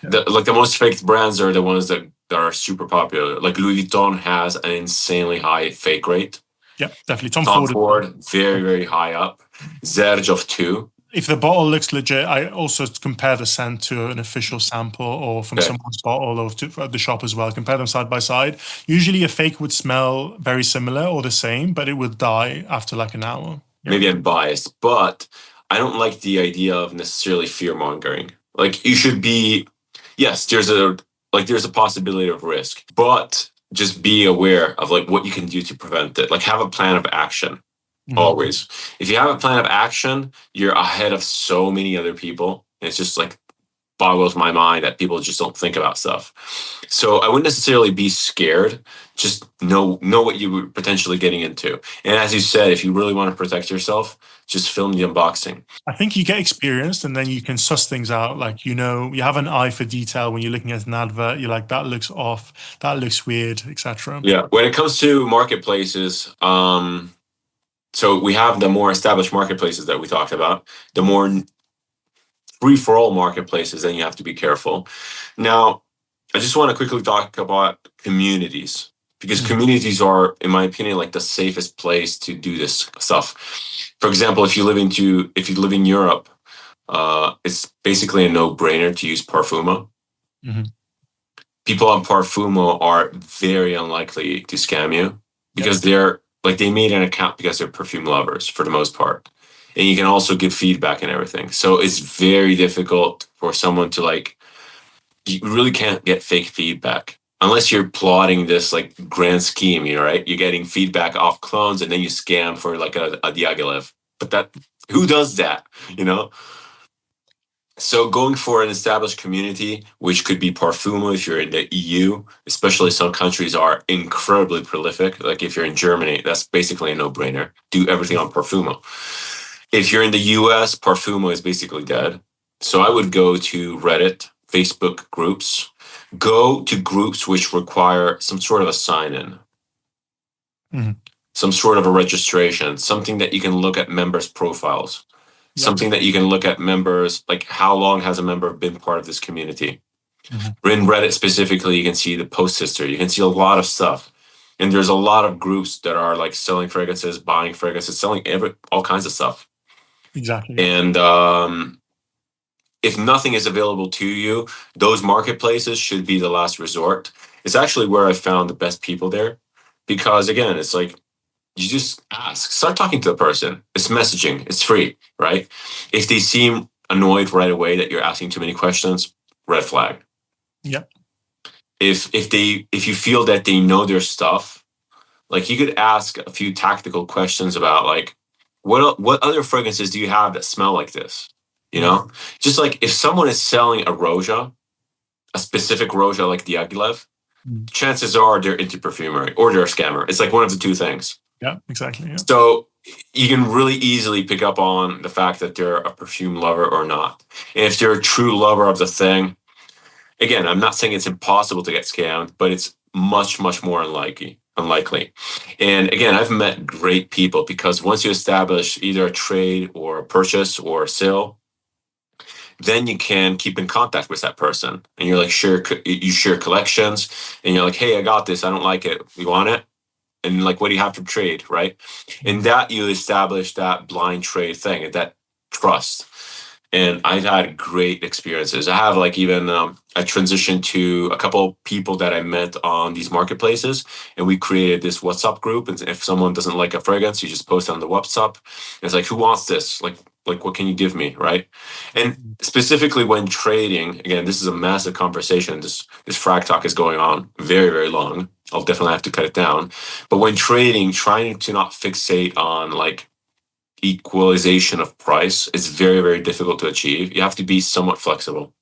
The most faked brands are the ones that are super popular. Like Louis Vuitton has an insanely high fake rate. Yeah, definitely. Tom Ford, very, very high up. Zerjov too. If the bottle looks legit, I also compare the scent to an official sample or from someone's bottle or at the shop as well. Compare them side by side. Usually a fake would smell very similar or the same, but it would die after like an hour. Yeah. Maybe I'm biased, but I don't like the idea of necessarily fear-mongering. Like you should be, yes, there's a possibility of risk, but just be aware of like what you can do to prevent it. Like have a plan of action. Always. If you have a plan of action, you're ahead of so many other people. It's just like boggles my mind that people just don't think about stuff. So I wouldn't necessarily be scared. Just know what you were potentially getting into. And as you said, if you really want to protect yourself, just film the unboxing. I think you get experienced and then you can suss things out. Like, you have an eye for detail when you're looking at an advert. You're like, that looks off, that looks weird, etc. Yeah. When it comes to marketplaces, so we have the more established marketplaces that we talked about, the more free-for-all marketplaces, then you have to be careful. Now, I just want to quickly talk about communities, because communities are, in my opinion, like the safest place to do this stuff. For example, if you live in Europe, it's basically a no-brainer to use Parfumo. People on Parfumo are very unlikely to scam you because they made an account because they're perfume lovers for the most part. And you can also give feedback and everything. So it's very difficult for someone to you really can't get fake feedback unless you're plotting this like grand scheme, right? You're getting feedback off clones and then you scam for like a Diaghilev. But who does that, So going for an established community, which could be Parfumo if you're in the EU, especially some countries are incredibly prolific. Like if you're in Germany, that's basically a no-brainer. Do everything on Parfumo. If you're in the US, Parfumo is basically dead. So I would go to Reddit, Facebook groups. Go to groups which require some sort of a sign-in. Some sort of a registration, something that you can look at members' profiles. Something that you can look at members, like how long has a member been part of this community? In Reddit specifically, you can see the post history. You can see a lot of stuff. And there's a lot of groups that are like selling fragrances, buying fragrances, selling all kinds of stuff. Exactly. And if nothing is available to you, those marketplaces should be the last resort. It's actually where I found the best people there. Because again, it's like, you just ask, start talking to the person. It's messaging, it's free, right? If they seem annoyed right away that you're asking too many questions, red flag. Yep. if you feel that they know their stuff, like you could ask a few tactical questions about like what other fragrances do you have that smell like this? You know, just like if someone is selling a Roja, a specific Roja like the Agilev, chances are they're into perfumery or they're a scammer. It's like one of the two things. Yeah, exactly. Yeah. So you can really easily pick up on the fact that they're a perfume lover or not. And if they're a true lover of the thing, again, I'm not saying it's impossible to get scammed, but it's much, much more unlikely. And again, I've met great people because once you establish either a trade or a purchase or a sale, then you can keep in contact with that person. And you're like, you share collections and you're like, hey, I got this. I don't like it. You want it? And like, what do you have to trade, right? And that you establish that blind trade thing and that trust. And I've had great experiences. I have like even I transitioned to a couple people that I met on these marketplaces, and we created this WhatsApp group. And if someone doesn't like a fragrance, you just post it on the WhatsApp. And it's like, who wants this? Like what can you give me, right? And specifically when trading, again, this is a massive conversation. This FragTalk is going on very, very long. I'll definitely have to cut it down. But when trading, trying to not fixate on like equalization of price is very, very difficult to achieve. You have to be somewhat flexible.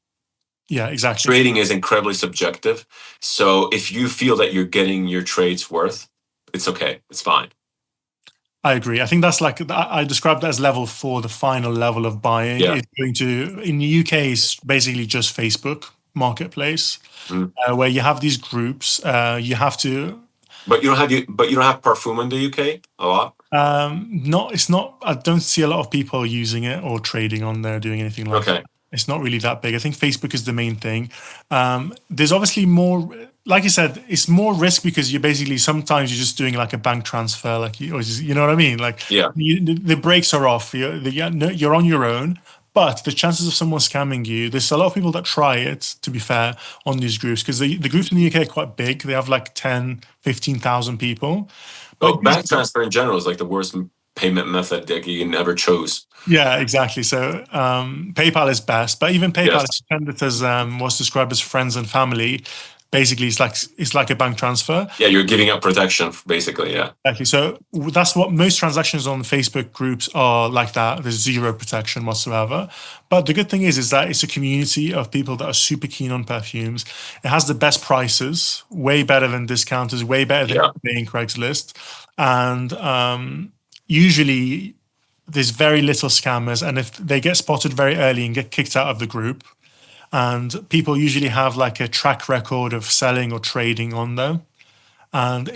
Yeah, exactly. Trading is incredibly subjective. So if you feel that you're getting your trade's worth, it's okay. It's fine. I agree. I think that's like, I described that as level 4, the final level of buying. Yeah. It's going to, in the UK, it's basically just Facebook Marketplace, where you have these groups. You have to. But you don't have Parfum in the UK a lot. It's not. I don't see a lot of people using it or trading on there, doing anything like that. It's not really that big. I think Facebook is the main thing. There's obviously more, like you said, it's more risk because you're basically, sometimes you're just doing like a bank transfer, like you know what I mean? Like, yeah, the brakes are off. You're on your own. But the chances of someone scamming you, there's a lot of people that try it, to be fair, on these groups, because the groups in the UK are quite big. They have like 10, 15,000 people. But bank transfer in general is like the worst payment method that you never chose. Yeah, exactly. So PayPal is best, but even PayPal is intended as what's described as friends and family. Basically, it's like a bank transfer. Yeah, you're giving up protection, basically. Yeah. Exactly. So that's what most transactions on Facebook groups are like. That there's zero protection whatsoever. But the good thing is that it's a community of people that are super keen on perfumes. It has the best prices, way better than discounters, way better than paying Craigslist, and usually there's very little scammers. And if they get spotted very early and get kicked out of the group, and people usually have like a track record of selling or trading on them. And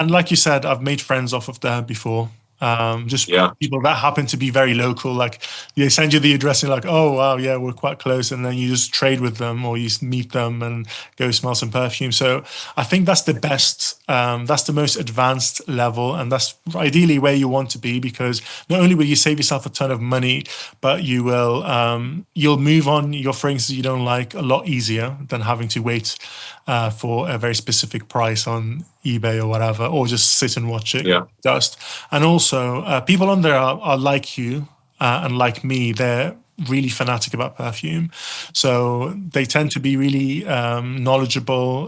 like you said, I've made friends off of there before. People that happen to be very local, like they send you the address and you're like, oh wow, yeah, we're quite close, and then you just trade with them or you meet them and go smell some perfume. So I think that's the best, that's the most advanced level, and that's ideally where you want to be, because not only will you save yourself a ton of money, but you will you'll move on your fragrances you don't like a lot easier than having to wait for a very specific price on eBay or whatever, or just sit and watch it dust. And also, people on there are like you and like me. They're really fanatic about perfume, so they tend to be really knowledgeable.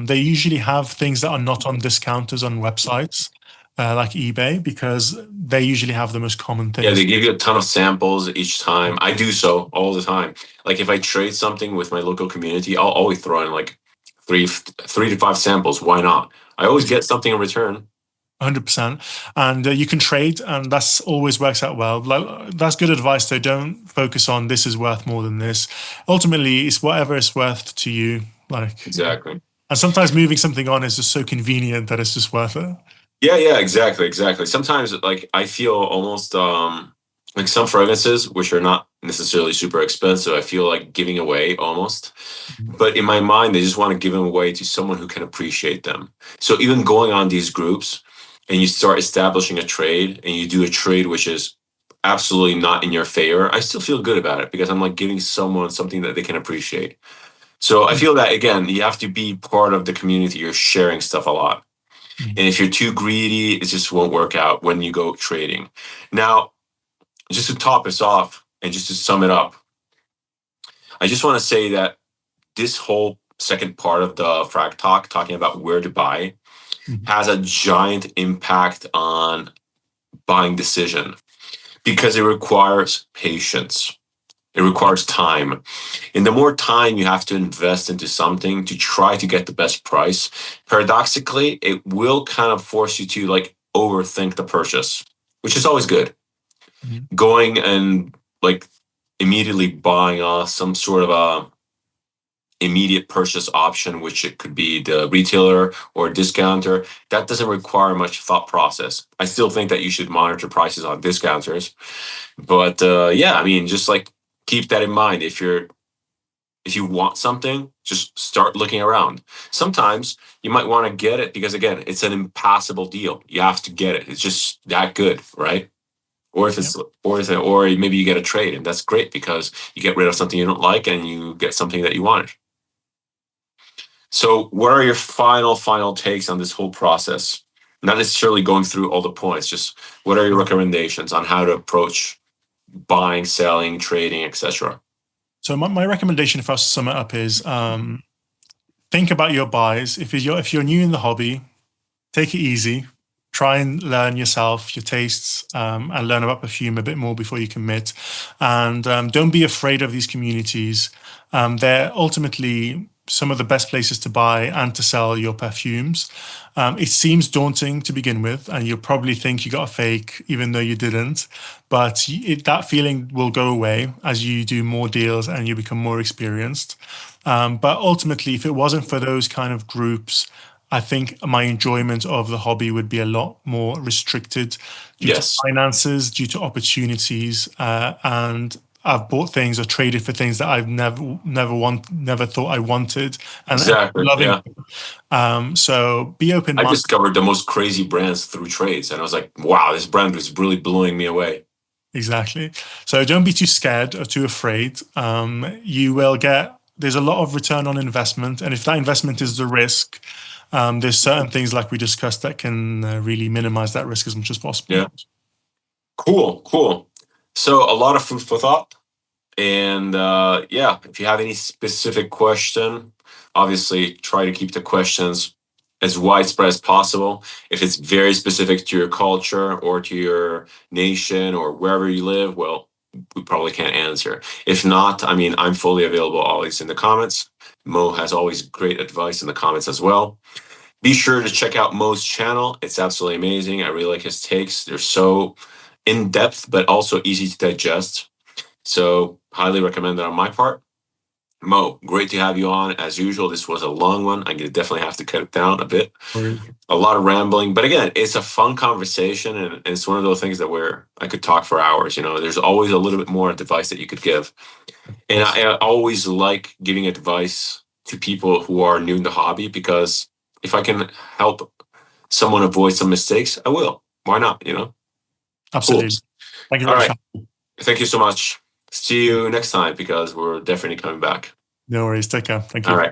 They usually have things that are not on discounters on websites like eBay, because they usually have the most common things. Yeah, they give you a ton of samples each time. I do so all the time. Like if I trade something with my local community, I'll always throw in like three to five samples. Why not? I always get something in return. 100%. And you can trade, and that's always works out well. Like, that's good advice though. Don't focus on this is worth more than this. Ultimately, it's whatever it's worth to you. Like, exactly. And sometimes moving something on is just so convenient that it's just worth it. Yeah, exactly. Sometimes like I feel almost like some fragrances, which are not necessarily super expensive, I feel like giving away almost. But in my mind, they just want to give them away to someone who can appreciate them. So even going on these groups and you start establishing a trade and you do a trade which is absolutely not in your favor, I still feel good about it because I'm like giving someone something that they can appreciate. So I feel that, again, you have to be part of the community. You're sharing stuff a lot. And if you're too greedy, it just won't work out when you go trading. Now, just to top this off and just to sum it up, I just want to say that this whole second part of the FragTalk, talking about where to buy, has a giant impact on buying decision because it requires patience. It requires time. And the more time you have to invest into something to try to get the best price, paradoxically, it will kind of force you to like overthink the purchase, which is always good. Going and like immediately buying some sort of a immediate purchase option, which it could be the retailer or discounter, that doesn't require much thought process. I still think that you should monitor prices on discounters, but yeah, I mean, just like keep that in mind. If you want something, just start looking around. Sometimes you might want to get it because, again, it's an impossible deal. You have to get it. It's just that good, right? Or if it's or maybe you get a trade, and that's great because you get rid of something you don't like and you get something that you wanted. So what are your final takes on this whole process? Not necessarily going through all the points, just what are your recommendations on how to approach buying, selling, trading, etc.? So my recommendation, if I was to sum it up, is think about your buys. If you're new in the hobby, take it easy. Try and learn yourself, your tastes, and learn about perfume a bit more before you commit. And don't be afraid of these communities. They're ultimately some of the best places to buy and to sell your perfumes. It seems daunting to begin with, and you'll probably think you got a fake, even though you didn't. But that feeling will go away as you do more deals and you become more experienced. But ultimately, if it wasn't for those kind of groups, I think my enjoyment of the hobby would be a lot more restricted due to finances, due to opportunities, and I've bought things or traded for things that I've never thought I wanted, and loving. So be open. I discovered the most crazy brands through trades, and I was like, "Wow, this brand was really blowing me away." Exactly. So don't be too scared or too afraid. You will get. There's a lot of return on investment, and if that investment is the risk, there's certain things like we discussed that can really minimize that risk as much as possible. Yeah. Cool. So a lot of food for thought. And if you have any specific question, obviously try to keep the questions as widespread as possible. If it's very specific to your culture or to your nation or wherever you live, well, we probably can't answer. If not, I mean, I'm fully available always in the comments. Mo has always great advice in the comments as well. Be sure to check out Mo's channel. It's absolutely amazing. I really like his takes. They're so in-depth, but also easy to digest. So highly recommend that on my part. Mo, great to have you on. As usual, this was a long one. I'm going to definitely have to cut it down a bit. A lot of rambling. But again, it's a fun conversation, and it's one of those things that where I could talk for hours. You know, there's always a little bit more advice that you could give. And I always like giving advice to people who are new in the hobby, because if I can help someone avoid some mistakes, I will. Why not, you know? Absolutely. Cool. Thank you very much. Thank you so much. See you next time, because we're definitely coming back. No worries. Take care. Thank you. All right.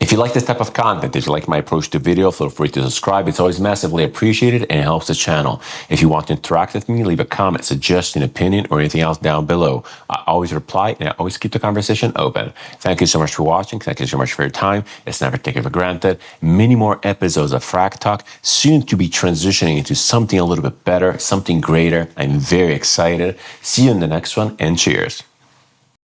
If you like this type of content, if you like my approach to video, feel free to subscribe. It's always massively appreciated and it helps the channel. If you want to interact with me, leave a comment, suggestion, opinion, or anything else down below. I always reply and I always keep the conversation open. Thank you so much for watching. Thank you so much for your time. It's never taken for granted. Many more episodes of FragTalk, soon to be transitioning into something a little bit better, something greater. I'm very excited. See you in the next one, and cheers.